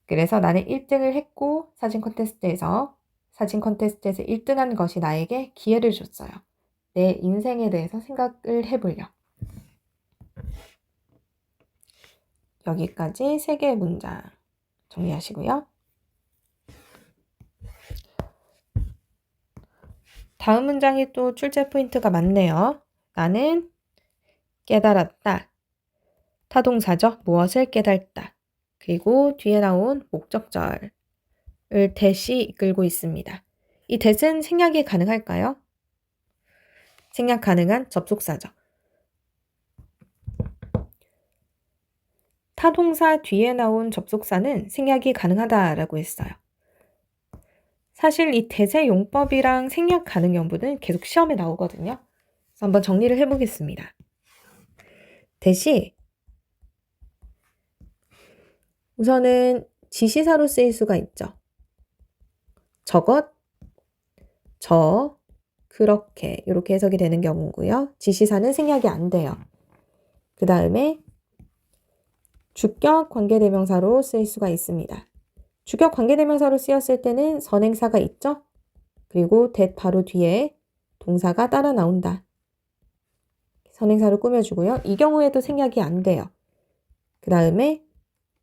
그래서 나는 1등을 했고 사진 콘테스트에서 1등한 것이 나에게 기회를 줬어요. 내 인생에 대해서 생각을 해보려. 여기까지 3개의 문장 정리하시고요. 다음 문장이 또 출제 포인트가 많네요. 나는 깨달았다. 타동사죠. 무엇을 깨달다. 그리고 뒤에 나온 목적절을 대시 이끌고 있습니다. 이 대는 생략이 가능할까요? 생략 가능한 접속사죠. 타동사 뒤에 나온 접속사는 생략이 가능하다라고 했어요. 사실 이 대세 용법이랑 생략 가능 여부는 계속 시험에 나오거든요. 그래서 한번 정리를 해보겠습니다. 대시 우선은 지시사로 쓰일 수가 있죠. 저것, 저, 그렇게 이렇게 해석이 되는 경우고요. 지시사는 생략이 안 돼요. 그 다음에 주격 관계대명사로 쓰일 수가 있습니다. 주격 관계대명사로 쓰였을 때는 선행사가 있죠? 그리고 that 바로 뒤에 동사가 따라 나온다. 선행사를 꾸며주고요. 이 경우에도 생략이 안 돼요. 그 다음에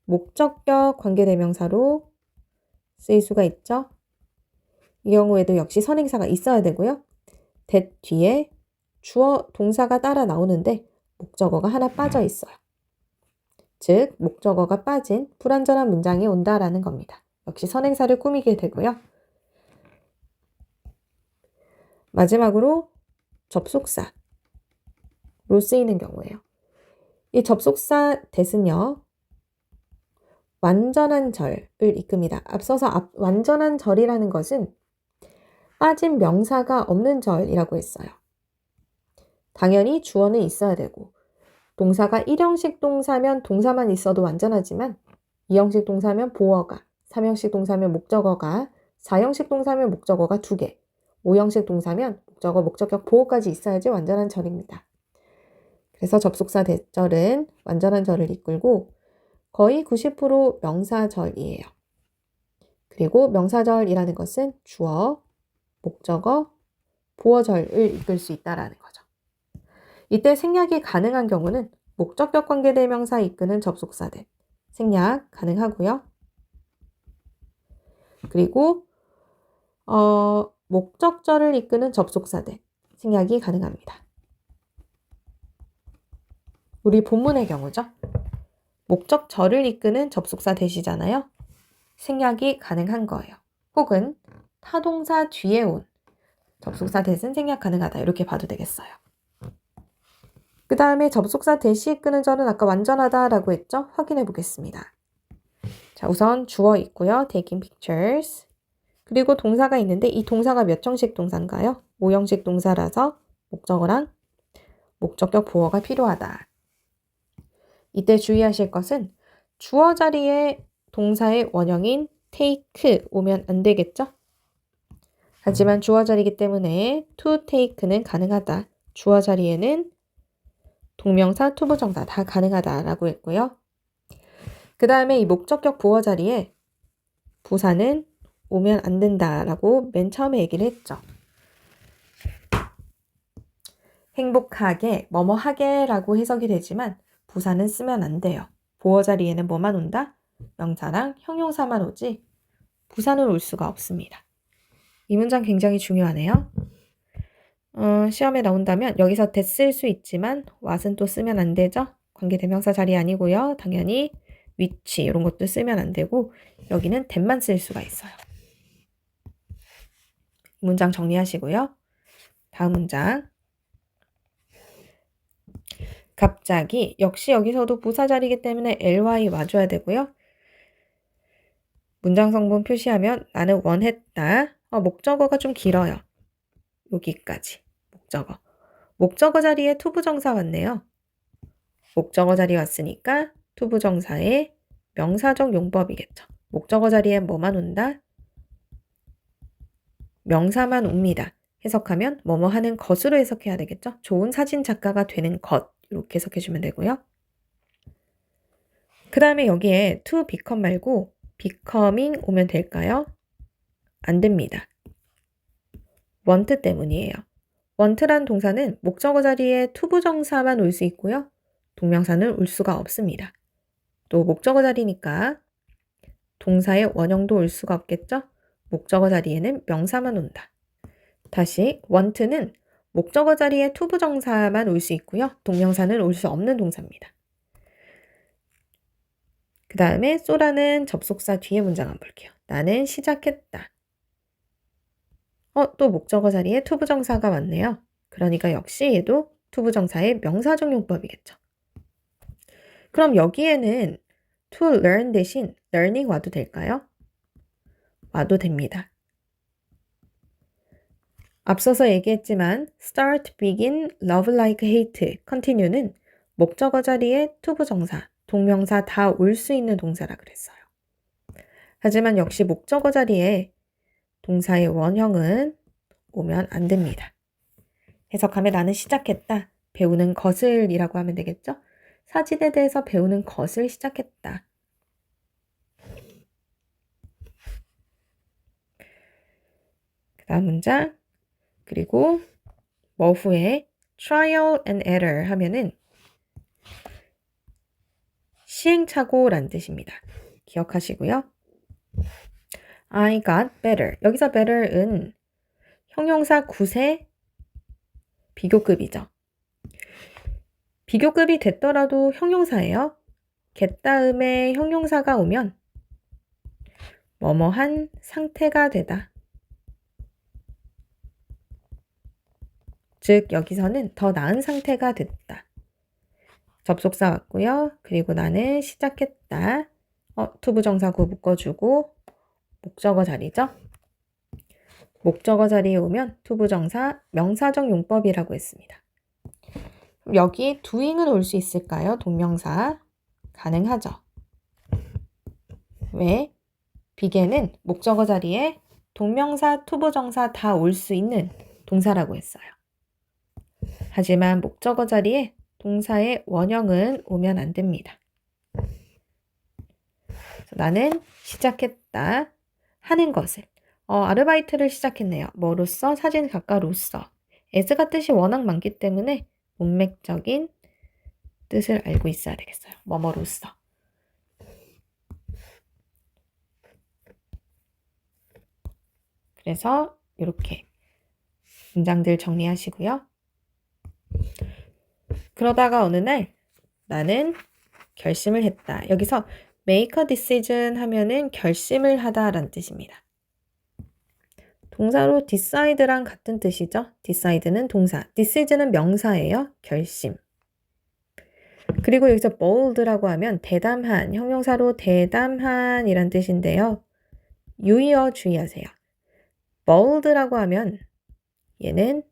목적격 관계대명사로 쓰일 수가 있죠? 이 경우에도 역시 선행사가 있어야 되고요. that 뒤에 주어 동사가 따라 나오는데 목적어가 하나 빠져 있어요. 즉 목적어가 빠진 불완전한 문장이 온다라는 겁니다. 역시 선행사를 꾸미게 되고요. 마지막으로 접속사로 쓰이는 경우예요. 이 접속사 that은요. 완전한 절을 이끕니다. 앞서서 완전한 절이라는 것은 빠진 명사가 없는 절이라고 했어요. 당연히 주어는 있어야 되고 동사가 1형식 동사면 동사만 있어도 완전하지만 2형식 동사면 보어가, 3형식 동사면 목적어가, 4형식 동사면 목적어가 2개, 5형식 동사면 목적어, 목적격, 보어까지 있어야지 완전한 절입니다. 그래서 접속사 대절은 완전한 절을 이끌고 거의 90% 명사절이에요. 그리고 명사절이라는 것은 주어, 목적어, 보어절을 이끌 수 있다라는 거죠. 이때 생략이 가능한 경우는 목적격 관계대명사 이끄는 접속사 that 생략 가능하고요. 그리고 목적절을 이끄는 접속사 that 생략이 가능합니다. 우리 본문의 경우죠. 목적절을 이끄는 접속사 that이잖아요. 생략이 가능한 거예요. 혹은 타동사 뒤에 온 접속사 that은 생략 가능하다. 이렇게 봐도 되겠어요. 그 다음에 접속사 that이 이끄는 절은 아까 완전하다라고 했죠? 확인해 보겠습니다. 자, 우선 주어 있고요. taking pictures. 그리고 동사가 있는데 이 동사가 몇 형식 동사인가요? 5형식 동사라서 목적어랑 목적격 보어가 필요하다. 이때 주의하실 것은 주어 자리에 동사의 원형인 take 오면 안 되겠죠? 하지만 주어 자리이기 때문에 to take는 가능하다. 주어 자리에는 동명사, 투부정사 다 가능하다라고 했고요. 그 다음에 이 목적격 보어 자리에 부사는 오면 안 된다라고 맨 처음에 얘기를 했죠. 행복하게, 뭐뭐하게라고 해석이 되지만 부사는 쓰면 안 돼요. 보어 자리에는 뭐만 온다? 명사랑 형용사만 오지 부사는 올 수가 없습니다. 이 문장 굉장히 중요하네요. 시험에 나온다면 여기서 that 쓸 수 있지만 what은 또 쓰면 안 되죠. 관계대명사 자리 아니고요. 당연히 which 이런 것도 쓰면 안 되고 여기는 that만 쓸 수가 있어요. 문장 정리하시고요. 다음 문장. 갑자기 역시 여기서도 부사 자리이기 때문에 ly 와줘야 되고요. 문장 성분 표시하면 나는 원했다. 목적어가 좀 길어요. 여기까지 목적어. 목적어 자리에 투부정사 왔네요. 목적어 자리에 왔으니까 투부정사의 명사적 용법이겠죠. 목적어 자리에 뭐만 온다? 명사만 옵니다. 해석하면 뭐뭐 하는 것으로 해석해야 되겠죠. 좋은 사진 작가가 되는 것 이렇게 해석해주면 되고요. 그 다음에 여기에 to become 말고 becoming 오면 될까요? 안 됩니다. want 때문이에요. want란 동사는 목적어 자리에 투부정사만 올 수 있고요. 동명사는 올 수가 없습니다. 또 목적어 자리니까 동사의 원형도 올 수가 없겠죠? 목적어 자리에는 명사만 온다. 다시 want는 목적어 자리에 투부정사만 올 수 있고요. 동명사는 올 수 없는 동사입니다. 그 다음에 so라는 접속사 뒤에 문장 한번 볼게요. 나는 시작했다. 또 목적어 자리에 투부정사가 왔네요. 그러니까 역시 얘도 투부정사의 명사적 용법이겠죠. 그럼 여기에는 to learn 대신 learning 와도 될까요? 와도 됩니다. 앞서서 얘기했지만 start, begin, love like hate, continue는 목적어 자리에 투부정사, 동명사 다 올 수 있는 동사라 그랬어요. 하지만 역시 목적어 자리에 동사의 원형은 오면 안 됩니다. 해석하면 나는 시작했다. 배우는 것을 이라고 하면 되겠죠? 사진에 대해서 배우는 것을 시작했다. 그 다음 문장. 그리고 뭐 후에 trial and error 하면은 시행착오란 뜻입니다. 기억하시고요. I got better. 여기서 better은 형용사 9세 비교급이죠. 비교급이 됐더라도 형용사예요. get 다음에 형용사가 오면 뭐뭐한 상태가 되다. 즉 여기서는 더 나은 상태가 됐다. 접속사 왔고요. 그리고 나는 시작했다. 투부정사구 묶어주고 목적어 자리죠. 목적어 자리에 오면 투부정사 명사적 용법이라고 했습니다. 여기 doing은 올 수 있을까요? 동명사. 가능하죠. 왜? begin은 목적어 자리에 동명사, 투부정사 다 올 수 있는 동사라고 했어요. 하지만 목적어 자리에 동사의 원형은 오면 안 됩니다. 나는 시작했다. 하는 것을. 아르바이트를 시작했네요. 뭐로써? 사진 작가로서. as가 뜻이 워낙 많기 때문에 문맥적인 뜻을 알고 있어야 되겠어요. 뭐뭐로써. 그래서 이렇게 문장들 정리하시고요. 그러다가 어느 날 나는 결심을 했다. 여기서 make a decision 하면은 결심을 하다라는 뜻입니다. 동사로 decide랑 같은 뜻이죠. decide는 동사, decision은 명사예요. 결심. 그리고 여기서 bold라고 하면 대담한, 형용사로 대담한이란 뜻인데요. 유의어 주의하세요. bold라고 하면 얘는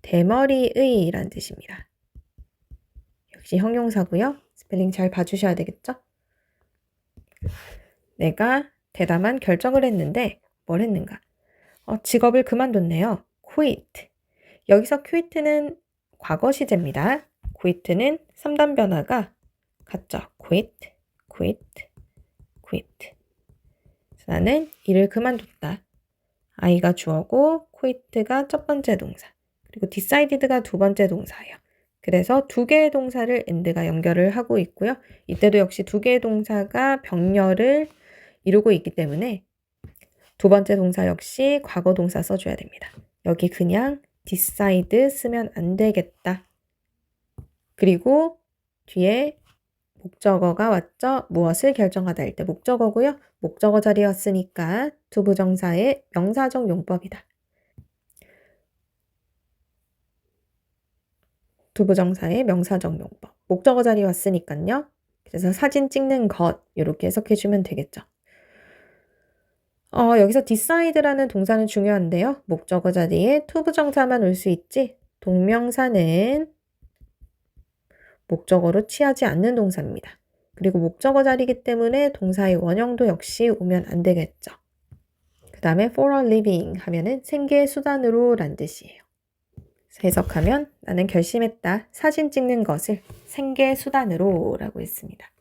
대머리의란 뜻입니다. 역시 형용사고요. 스펠링 잘 봐주셔야 되겠죠? 내가 대담한 결정을 했는데 뭘 했는가? 직업을 그만뒀네요. quit. 여기서 quit는 과거 시제입니다. quit는 3단 변화가 같죠. quit, quit, quit. 나는 일을 그만뒀다. I가 주어고 quit가 첫 번째 동사. 그리고 decided가 두 번째 동사예요. 그래서 두 개의 동사를 and가 연결을 하고 있고요. 이때도 역시 두 개의 동사가 병렬을 이루고 있기 때문에 두 번째 동사 역시 과거 동사 써줘야 됩니다. 여기 그냥 decide 쓰면 안 되겠다. 그리고 뒤에 목적어가 왔죠. 무엇을 결정하다 할 때 목적어고요. 목적어 자리에 왔으니까 투부정사의 명사적 용법이다. 투부정사의 명사적 용법. 목적어 자리에 왔으니까요. 그래서 사진 찍는 것 이렇게 해석해주면 되겠죠. 여기서 decide라는 동사는 중요한데요. 목적어 자리에 투부정사만 올 수 있지 동명사는 목적어로 취하지 않는 동사입니다. 그리고 목적어 자리이기 때문에 동사의 원형도 역시 오면 안 되겠죠. 그 다음에 for a living 하면은 생계 수단으로 란 뜻이에요. 해석하면 나는 결심했다. 사진 찍는 것을 생계 수단으로 라고 했습니다.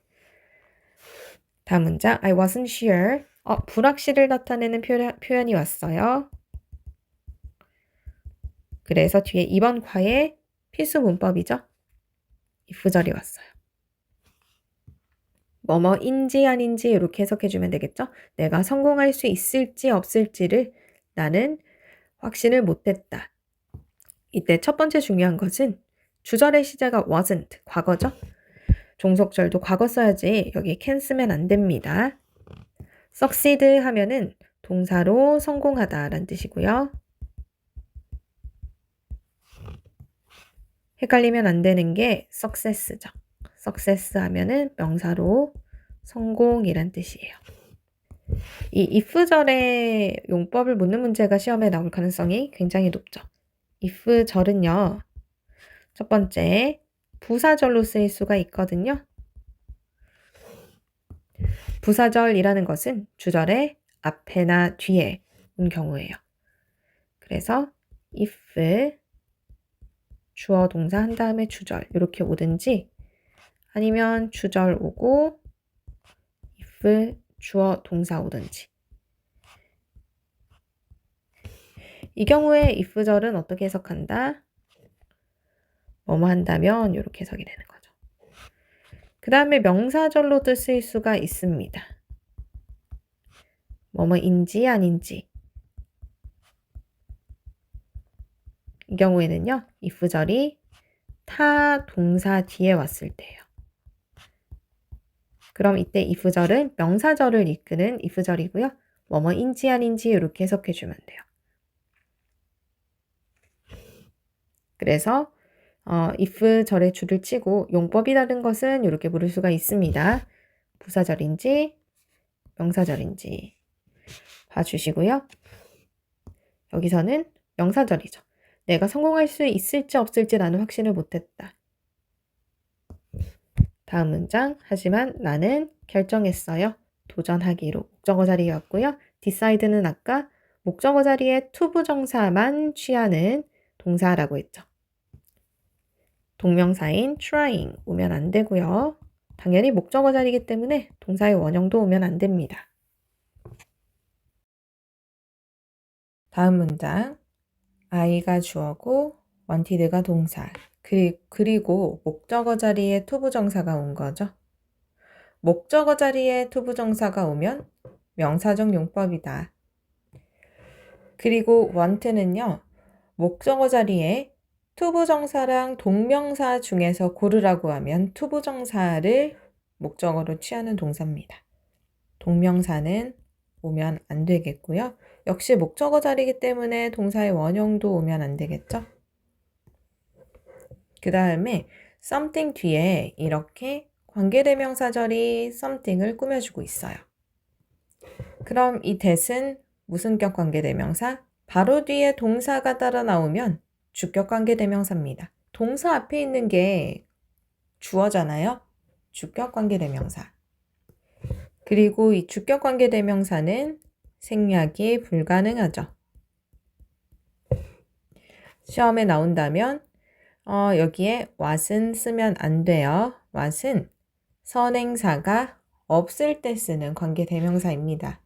다음 문장 I wasn't sure. 불확실을 나타내는 표현이 왔어요. 그래서 뒤에 2번 과의 필수 문법이죠. if절이 왔어요. 뭐뭐인지 아닌지 이렇게 해석해주면 되겠죠. 내가 성공할 수 있을지 없을지를 나는 확신을 못했다. 이때 첫 번째 중요한 것은 주절의 시제가 wasn't, 과거죠. 종속절도 과거 써야지 여기 can 쓰면 안 됩니다. succeed 하면은 동사로 성공하다 라는 뜻이고요. 헷갈리면 안 되는 게 success죠. success 하면은 명사로 성공이란 뜻이에요. 이 if절의 용법을 묻는 문제가 시험에 나올 가능성이 굉장히 높죠. if절은요. 첫 번째, 부사절로 쓰일 수가 있거든요. 부사절이라는 것은 주절의 앞에나 뒤에 온 경우예요. 그래서 if 주어 동사 한 다음에 주절 이렇게 오든지 아니면 주절 오고 if 주어 동사 오든지. 이 경우에 if절은 어떻게 해석한다? 뭐뭐 한다면 이렇게 해석이 되는 거죠. 그 다음에 명사절로도 쓰일 수가 있습니다. 뭐뭐인지 아닌지. 이 경우에는요. if절이 타 동사 뒤에 왔을 때예요. 그럼 이때 if절은 명사절을 이끄는 if절이고요. 뭐뭐인지 아닌지 이렇게 해석해 주면 돼요. 그래서 if절에 줄을 치고 용법이 다른 것은 이렇게 물을 수가 있습니다. 부사절인지 명사절인지 봐주시고요. 여기서는 명사절이죠. 내가 성공할 수 있을지 없을지 나는 확신을 못했다. 다음 문장. 하지만 나는 결정했어요. 도전하기로. 목적어 자리에 왔고요. decide는 아까 목적어 자리에 to 부정사만 취하는 동사라고 했죠. 동명사인 trying 오면 안 되고요. 당연히 목적어 자리이기 때문에 동사의 원형도 오면 안 됩니다. 다음 문장. I가 주어고 wanted가 동사. 그리고 목적어 자리에 to 부정사가 온 거죠. 목적어 자리에 to 부정사가 오면 명사적 용법이다. 그리고 want는요. 목적어 자리에 to 부정사랑 동명사 중에서 고르라고 하면 to 부정사를 목적어로 취하는 동사입니다. 동명사는 오면 안 되겠고요. 역시 목적어 자리이기 때문에 동사의 원형도 오면 안 되겠죠. 그 다음에 something 뒤에 이렇게 관계대명사절이 something을 꾸며주고 있어요. 그럼 이 that은 무슨 격 관계대명사? 바로 뒤에 동사가 따라 나오면 주격 관계대명사입니다. 동사 앞에 있는 게 주어잖아요. 주격 관계대명사. 그리고 이 주격 관계대명사는 생략이 불가능하죠. 시험에 나온다면 여기에 what은 쓰면 안 돼요. what은 선행사가 없을 때 쓰는 관계대명사입니다.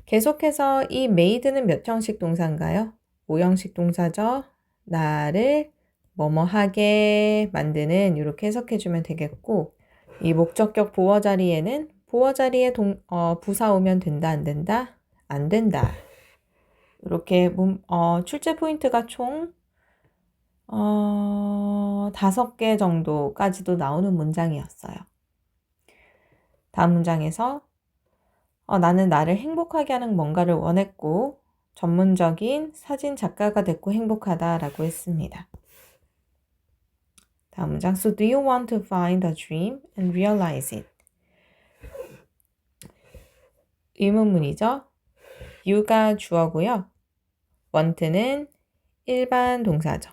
계속해서 이 made는 몇 형식 동사인가요? 5형식 동사죠. 나를 뭐뭐하게 만드는 이렇게 해석해주면 되겠고 이 목적격 보어 자리에는 보어 자리에 부사 오면 된다 안 된다? 안 된다. 이렇게 출제 포인트가 총 5개 정도까지도 나오는 문장이었어요. 다음 문장에서 나는 나를 행복하게 하는 뭔가를 원했고 전문적인 사진 작가가 됐고 행복하다라고 했습니다. 다음 문장. So do you want to find a dream and realize it? 의문문이죠. you가 주어고요. want는 일반 동사죠.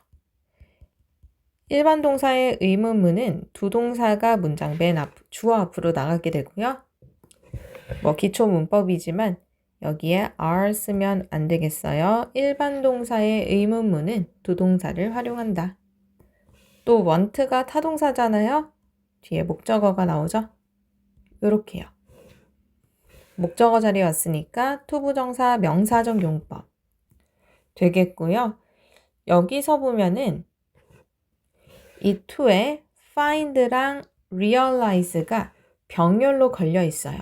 일반 동사의 의문문은 두 동사가 문장 맨 앞, 주어 앞으로 나가게 되고요. 기초 문법이지만 여기에 are 쓰면 안 되겠어요. 일반 동사의 의문문은 두 동사를 활용한다. 또 want가 타동사잖아요. 뒤에 목적어가 나오죠. 요렇게요. 목적어 자리에 왔으니까 to 부정사 명사적 용법 되겠고요. 여기서 보면은 이 to에 find랑 realize가 병렬로 걸려 있어요.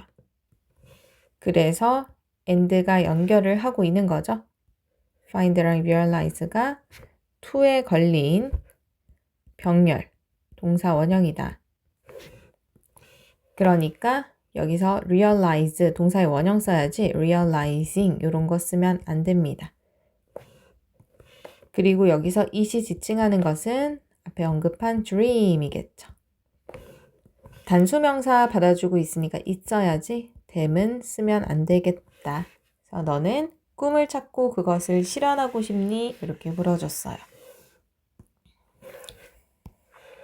그래서 and가 연결을 하고 있는 거죠. find랑 realize가 to에 걸린 병렬, 동사 원형이다. 그러니까 여기서 realize, 동사의 원형 써야지 realizing 이런 거 쓰면 안 됩니다. 그리고 여기서 it이 지칭하는 것은 앞에 언급한 dream이겠죠. 단수명사 받아주고 있으니까 it 써야지 dam은 쓰면 안 되겠다. 그래서 너는 꿈을 찾고 그것을 실현하고 싶니? 이렇게 물어줬어요.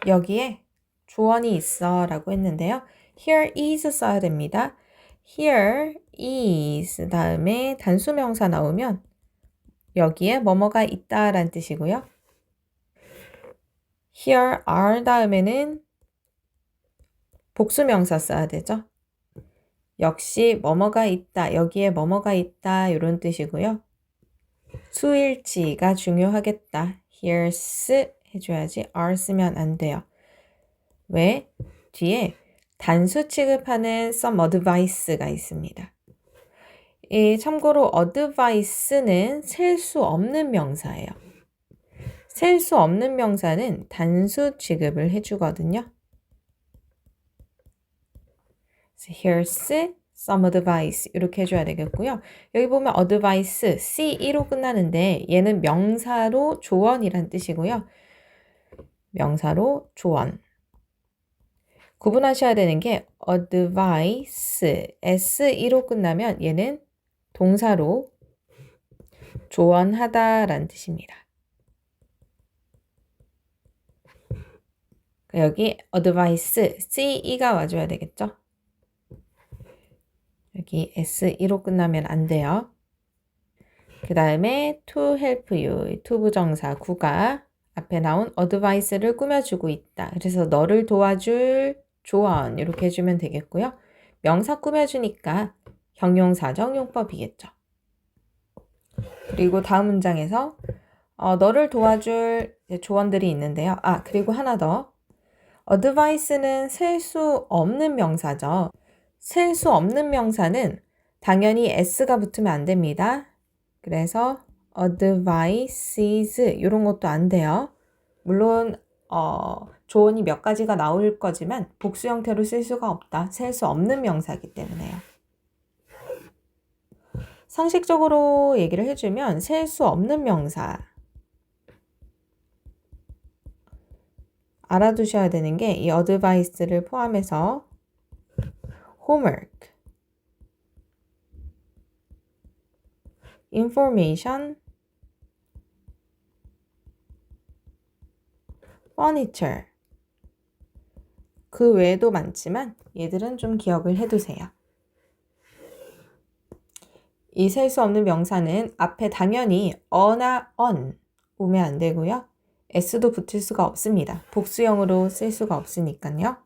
여기에 조언이 있어 라고 했는데요. Here is 써야 됩니다. Here is 다음에 단수명사 나오면 여기에 뭐뭐가 있다 라는 뜻이고요. Here are 다음에는 복수명사 써야 되죠. 역시 뭐뭐가 있다, 여기에 뭐뭐가 있다 이런 뜻이고요. 수일치가 중요하겠다. Here's 해줘야지. are 쓰면 안 돼요. 왜? 뒤에 단수 취급하는 some advice가 있습니다. 참고로 advice는 셀 수 없는 명사예요. 셀 수 없는 명사는 단수 취급을 해주거든요. Here's some advice 이렇게 해줘야 되겠고요. 여기 보면 advice, ce-로 끝나는데 얘는 명사로 조언이란 뜻이고요. 명사로 조언. 구분하셔야 되는 게 advice, se-로 끝나면 얘는 동사로 조언하다라는 뜻입니다. 여기 advice, ce가 와줘야 되겠죠? 여기 se-로 끝나면 안 돼요. 그 다음에 to help you, to 부정사 구가 앞에 나온 advice를 꾸며주고 있다. 그래서 너를 도와줄 조언 이렇게 해주면 되겠고요. 명사 꾸며주니까 형용사적 용법이겠죠. 그리고 다음 문장에서 너를 도와줄 조언들이 있는데요. 그리고 하나 더. advice는 셀 수 없는 명사죠. 셀 수 없는 명사는 당연히 s가 붙으면 안 됩니다. 그래서 advices 이런 것도 안 돼요. 물론 조언이 몇 가지가 나올 거지만 복수 형태로 쓸 수가 없다. 셀 수 없는 명사이기 때문에요. 상식적으로 얘기를 해주면 셀 수 없는 명사 알아두셔야 되는 게 이 advice를 포함해서 homework, information, furniture 그 외에도 많지만 얘들은 좀 기억을 해두세요. 이 셀 수 없는 명사는 앞에 당연히 어나 on 오면 안 되고요. s도 붙을 수가 없습니다. 복수형으로 쓸 수가 없으니까요.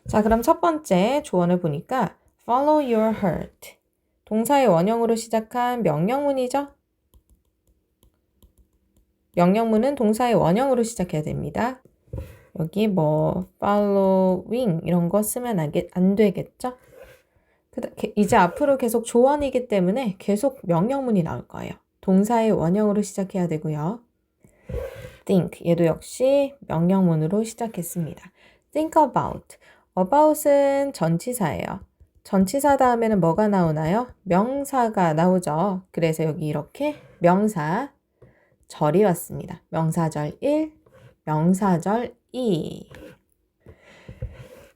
자, 그럼 첫 번째 조언을 보니까 follow your heart. 동사의 원형으로 시작한 명령문이죠. 명령문은 동사의 원형으로 시작해야 됩니다. 여기 following 이런 거 쓰면 안 되겠죠? 이제 앞으로 계속 조언이기 때문에 계속 명령문이 나올 거예요. 동사의 원형으로 시작해야 되고요. think 얘도 역시 명령문으로 시작했습니다. think about. about은 전치사예요. 전치사 다음에는 뭐가 나오나요? 명사가 나오죠. 그래서 여기 이렇게 명사절이 왔습니다. 명사절 1, 명사절 2.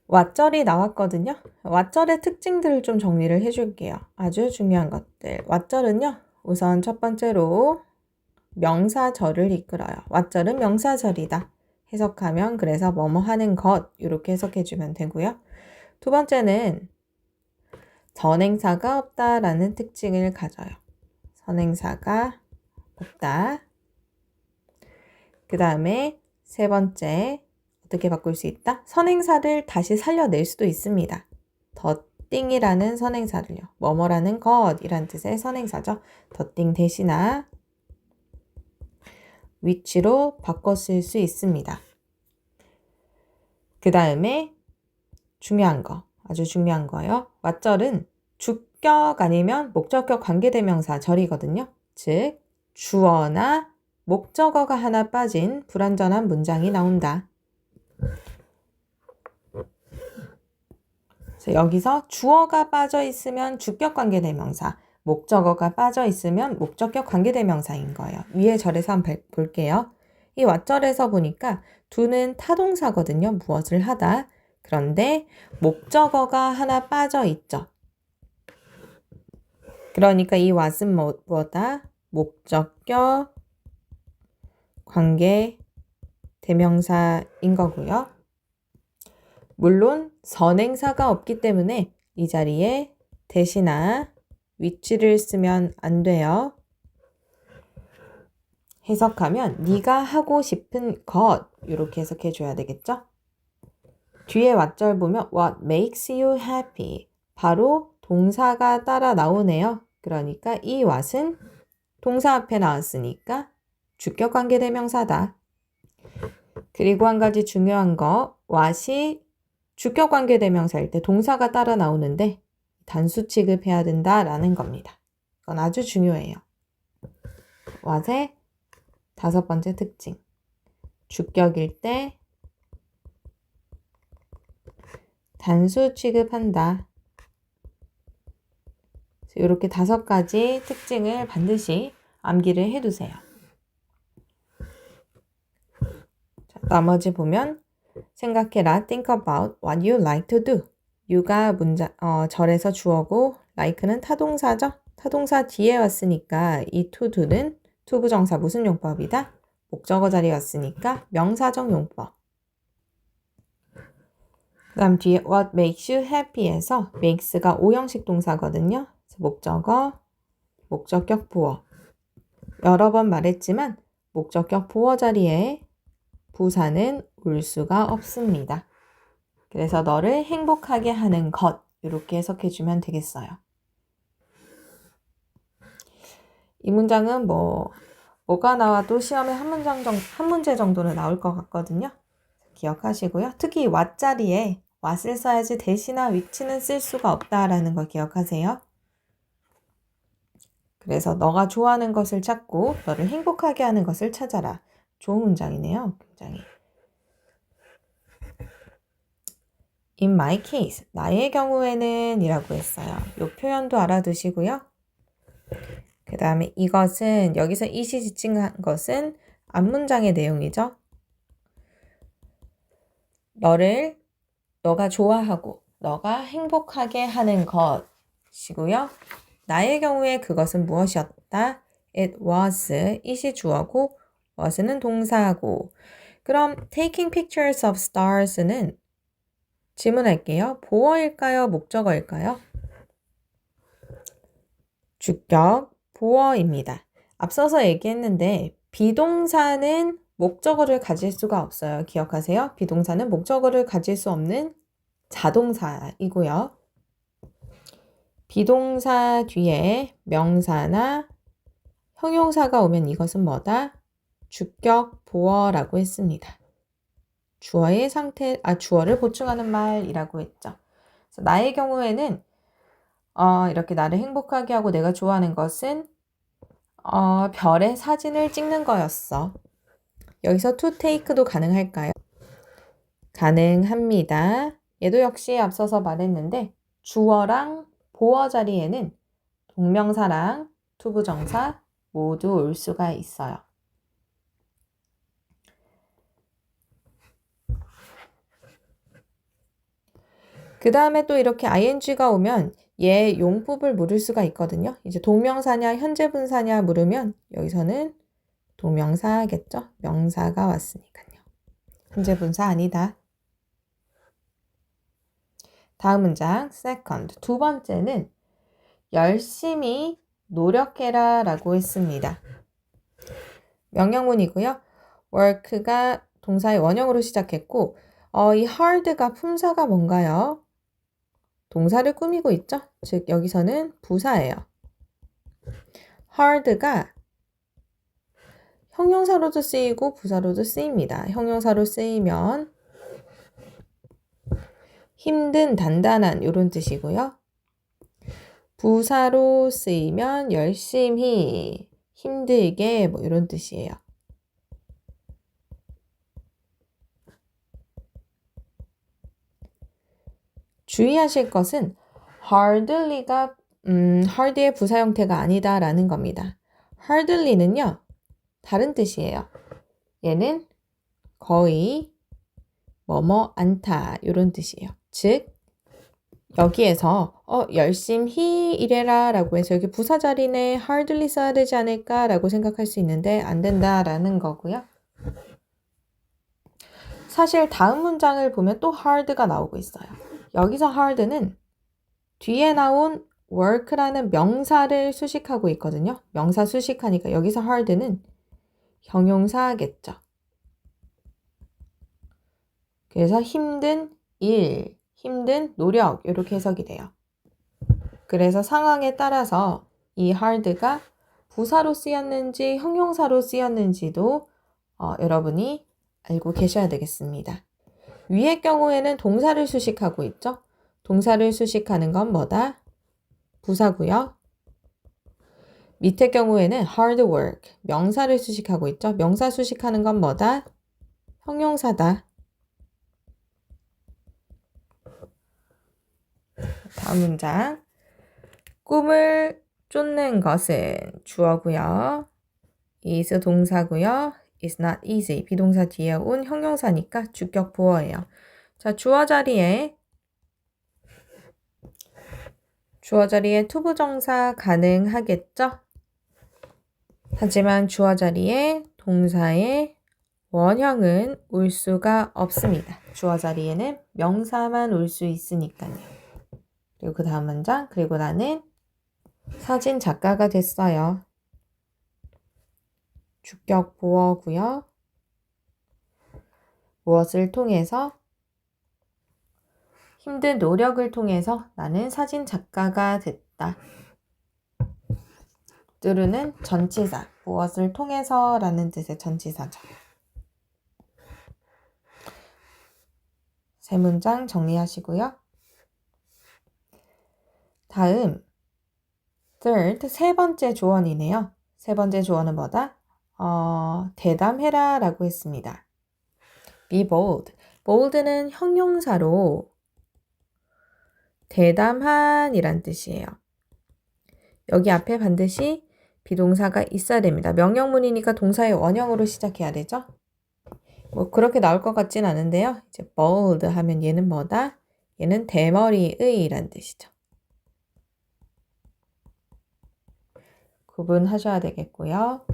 왓절이 나왔거든요. 왓절의 특징들을 좀 정리를 해줄게요. 아주 중요한 것들. 왓절은요. 우선 첫 번째로 명사절을 이끌어요. 왓절은 명사절이다. 해석하면 그래서 뭐뭐 하는 것 이렇게 해석해주면 되고요. 두 번째는 선행사가 없다라는 특징을 가져요. 선행사가 없다. 그 다음에 세 번째 어떻게 바꿀 수 있다? 선행사를 다시 살려낼 수도 있습니다. 더띵이라는 선행사를요. 뭐뭐라는 것이란 뜻의 선행사죠. 더띵 대신아 which로 바꿔 쓸 수 있습니다. 그 다음에 중요한 거, 아주 중요한 거요. 왓절은 주격 아니면 목적격 관계대명사 절이거든요. 즉 주어나 목적어가 하나 빠진 불완전한 문장이 나온다. 그래서 여기서 주어가 빠져 있으면 주격 관계대명사, 목적어가 빠져 있으면 목적격 관계대명사인 거예요. 위에 절에서 한번 볼게요. 이 왓절에서 보니까 do는 타동사거든요. 무엇을 하다. 그런데 목적어가 하나 빠져 있죠. 그러니까 이 what은 뭐다? 목적격 관계 대명사인 거고요. 물론 선행사가 없기 때문에 이 자리에 대신아 which를 쓰면 안 돼요. 해석하면 네가 하고 싶은 것 이렇게 해석해 줘야 되겠죠? 뒤에 왓절 보면 What makes you happy? 바로 동사가 따라 나오네요. 그러니까 이 what은 동사 앞에 나왔으니까 주격 관계대명사다. 그리고 한 가지 중요한 거, what이 주격 관계대명사일 때 동사가 따라 나오는데 단수 취급해야 된다라는 겁니다. 이건 아주 중요해요. what의 5번째 특징. 주격일 때 단수 취급한다. 이렇게 5가지 특징을 반드시 암기를 해두세요. 자, 나머지 보면 생각해라. Think about what you like to do. you가 절에서 주어고 like는 타동사죠. 타동사 뒤에 왔으니까 이 to do는 투부정사 무슨 용법이다? 목적어 자리에 왔으니까 명사적 용법. 그 다음 뒤에 what makes you happy에서 makes가 5형식 동사거든요. 목적어, 목적격 부어. 여러 번 말했지만 목적격 부어 자리에 부사는 올 수가 없습니다. 그래서 너를 행복하게 하는 것 이렇게 해석해주면 되겠어요. 이 문장은 뭐가 나와도 시험에 한 문제 정도는 나올 것 같거든요. 기억하시고요. 특히 what 자리에 what을 써야지 대시나 which는 쓸 수가 없다라는 걸 기억하세요. 그래서 너가 좋아하는 것을 찾고 너를 행복하게 하는 것을 찾아라. 좋은 문장이네요. 굉장히. In my case, 나의 경우에는 이라고 했어요. 이 표현도 알아두시고요. 그 다음에 이것은 여기서 이시 지칭한 것은 앞문장의 내용이죠. 너가 좋아하고 너가 행복하게 하는 것이고요. 나의 경우에 그것은 무엇이었다? It was, it이 주어고 was는 동사고. 그럼 taking pictures of stars는 질문할게요. 보어일까요? 목적어일까요? 주격, 보어입니다. 앞서서 얘기했는데 비동사는 목적어를 가질 수가 없어요. 기억하세요? 비동사는 목적어를 가질 수 없는 자동사이고요. 비동사 뒤에 명사나 형용사가 오면 이것은 뭐다? 주격, 보어라고 했습니다. 주어를 보충하는 말이라고 했죠. 그래서 나의 경우에는 이렇게 나를 행복하게 하고 내가 좋아하는 것은 별의 사진을 찍는 거였어. 여기서 to take도 가능할까요? 가능합니다. 얘도 역시 앞서서 말했는데 주어랑 보어 자리에는 동명사랑 투부정사 모두 올 수가 있어요. 그 다음에 또 이렇게 ing가 오면 얘 용법을 물을 수가 있거든요. 이제 동명사냐 현재 분사냐 물으면 여기서는 동명사겠죠. 명사가 왔으니까요. 현재 분사 아니다. 다음 문장 second. 두 번째는 열심히 노력해라 라고 했습니다. 명령문이고요. work가 동사의 원형으로 시작했고 이 hard가 품사가 뭔가요? 동사를 꾸미고 있죠? 즉 여기서는 부사예요. hard가 형용사로도 쓰이고 부사로도 쓰입니다. 형용사로 쓰이면 힘든, 단단한 이런 뜻이고요. 부사로 쓰이면 열심히, 힘들게 이런 뜻이에요. 주의하실 것은 hardly가 hard의 부사 형태가 아니다라는 겁니다. hardly는요. 다른 뜻이에요. 얘는 거의 뭐뭐 않다 이런 뜻이에요. 즉 여기에서 열심히 일해라 라고 해서 여기 부사 자리에 hardly 써야 되지 않을까 라고 생각할 수 있는데 안 된다라는 거고요. 사실 다음 문장을 보면 또 hard가 나오고 있어요. 여기서 hard는 뒤에 나온 work라는 명사를 수식하고 있거든요. 명사 수식하니까 여기서 hard는 형용사겠죠. 그래서 힘든, 일, 힘든, 노력 이렇게 해석이 돼요. 그래서 상황에 따라서 이 hard가 부사로 쓰였는지 형용사로 쓰였는지도 여러분이 알고 계셔야 되겠습니다. 위의 경우에는 동사를 수식하고 있죠. 동사를 수식하는 건 뭐다? 부사고요. 밑에 경우에는 hard work, 명사를 수식하고 있죠. 명사 수식하는 건 뭐다? 형용사다. 다음 문장. 꿈을 쫓는 것은 주어고요. is 동사고요. is not easy, 비동사 뒤에 온 형용사니까 주격 보어예요. 자, 주어 자리에 투부정사 가능하겠죠? 하지만 주어 자리에 동사의 원형은 올 수가 없습니다. 주어 자리에는 명사만 올 수 있으니까요. 그리고 그 다음 문장, 그리고 나는 사진 작가가 됐어요. 주격 보어고요. 무엇을 통해서? 힘든 노력을 통해서 나는 사진 작가가 됐다. 뚜루는 전치사, 무엇을 통해서 라는 뜻의 전치사죠. 세 문장 정리하시고요. 다음 third, 세 번째 조언이네요. 세 번째 조언은 뭐다? 대담해라 라고 했습니다. be bold. bold는 형용사로 대담한 이란 뜻이에요. 여기 앞에 반드시 비동사가 있어야 됩니다. 명령문이니까 동사의 원형으로 시작해야 되죠. 뭐 그렇게 나올 것 같진 않은데요. 이제 bold 하면 얘는 뭐다? 얘는 대머리의 이란 뜻이죠. 구분하셔야 되겠고요.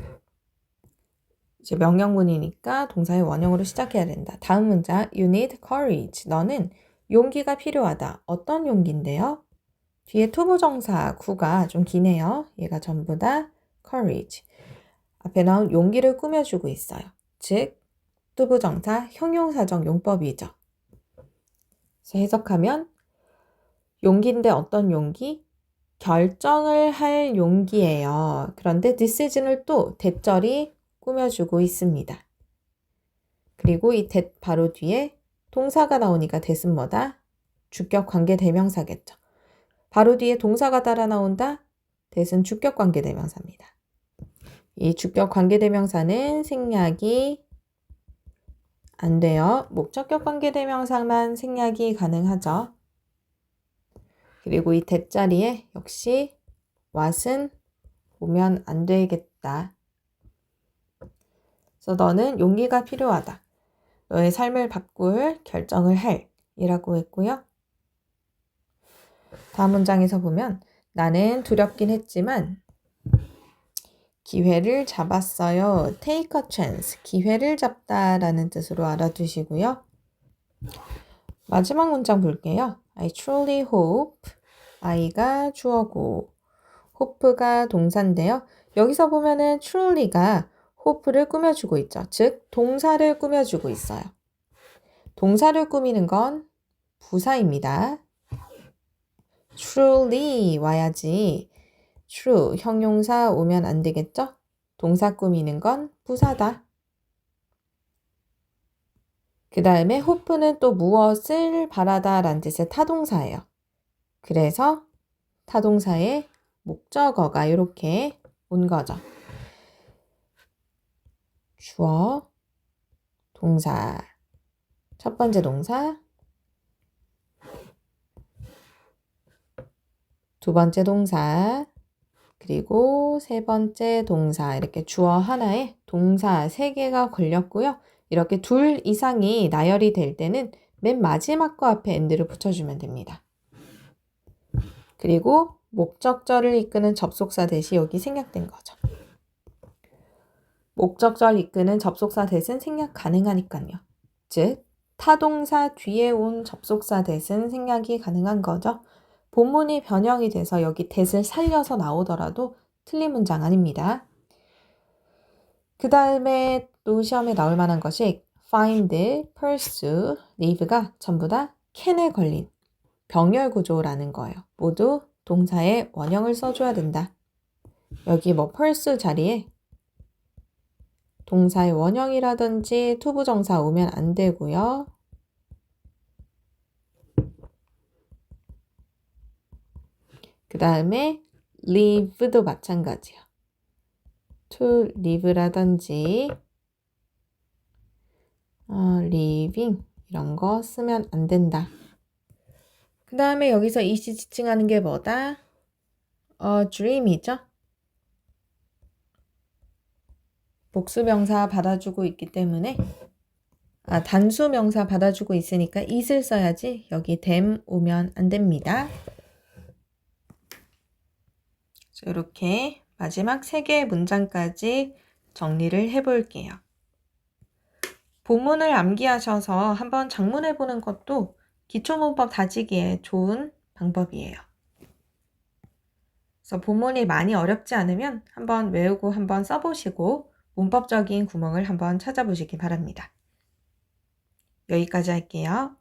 이제 명령문이니까 동사의 원형으로 시작해야 된다. 다음 문장, you need courage. 너는 용기가 필요하다. 어떤 용기인데요? 뒤에 투부정사 구가 좀 기네요. 얘가 전부 다 courage. 앞에 나온 용기를 꾸며주고 있어요. 즉, 투부정사 형용사적 용법이죠. 그래서 해석하면 용기인데 어떤 용기? 결정을 할 용기예요. 그런데 this isn을 또 대절이 꾸며주고 있습니다. 그리고 이 that 바로 뒤에 동사가 나오니까 that은 뭐다? 주격 관계 대명사겠죠. 바로 뒤에 동사가 따라 나온다? that은 주격 관계 대명사입니다. 이 주격 관계 대명사는 생략이 안 돼요. 목적격 관계 대명사만 생략이 가능하죠. 그리고 이 that 자리에 역시 what은 오면 안 되겠다. 그래서 너는 용기가 필요하다. 너의 삶을 바꿀 결정을 할 이라고 했고요. 다음 문장에서 보면 나는 두렵긴 했지만 기회를 잡았어요. take a chance, 기회를 잡다라는 뜻으로 알아두시고요. 마지막 문장 볼게요. I truly hope, I가 주어고 hope가 동사인데요. 여기서 보면은 truly가 hope를 꾸며주고 있죠. 즉 동사를 꾸며주고 있어요. 동사를 꾸미는 건 부사입니다. truly 와야지. true 형용사 오면 안 되겠죠? 동사 꾸미는 건 부사다. 그 다음에 hope는 또 무엇을 바라다 라는 뜻의 타동사예요. 그래서 타동사의 목적어가 이렇게 온 거죠. 주어, 동사, 첫 번째 동사, 두 번째 동사, 그리고 세 번째 동사, 이렇게 주어 하나에 동사 3개가 걸렸고요. 이렇게 둘 이상이 나열이 될 때는 맨 마지막 거 앞에 and를 붙여주면 됩니다. 그리고 목적절을 이끄는 접속사 대시 여기 생략된 거죠. 목적절 이끄는 접속사 대신 생략 가능하니까요. 즉 타동사 뒤에 온 접속사 대신 생략이 가능한 거죠. 본문이 변형이 돼서 여기 that을 살려서 나오더라도 틀린 문장 아닙니다. 그 다음에 또 시험에 나올 만한 것이 find, pursue, live가 전부 다 캔에 걸린 병렬 구조라는 거예요. 모두 동사의 원형을 써줘야 된다. 여기 뭐 펄스 자리에 동사의 원형이라든지 투부정사 오면 안 되고요. 그 다음에 live도 마찬가지야. to live라든지 living 이런 거 쓰면 안 된다. 그 다음에 여기서 이시 지칭하는 게 뭐다? dream이죠. 복수명사 받아주고 있기 때문에 단수명사 받아주고 있으니까 it을 써야지 여기 them 오면 안 됩니다. 이렇게 마지막 3개의 문장까지 정리를 해볼게요. 본문을 암기하셔서 한번 작문해보는 것도 기초문법 다지기에 좋은 방법이에요. 그래서 본문이 많이 어렵지 않으면 한번 외우고 한번 써보시고 문법적인 구멍을 한번 찾아보시기 바랍니다. 여기까지 할게요.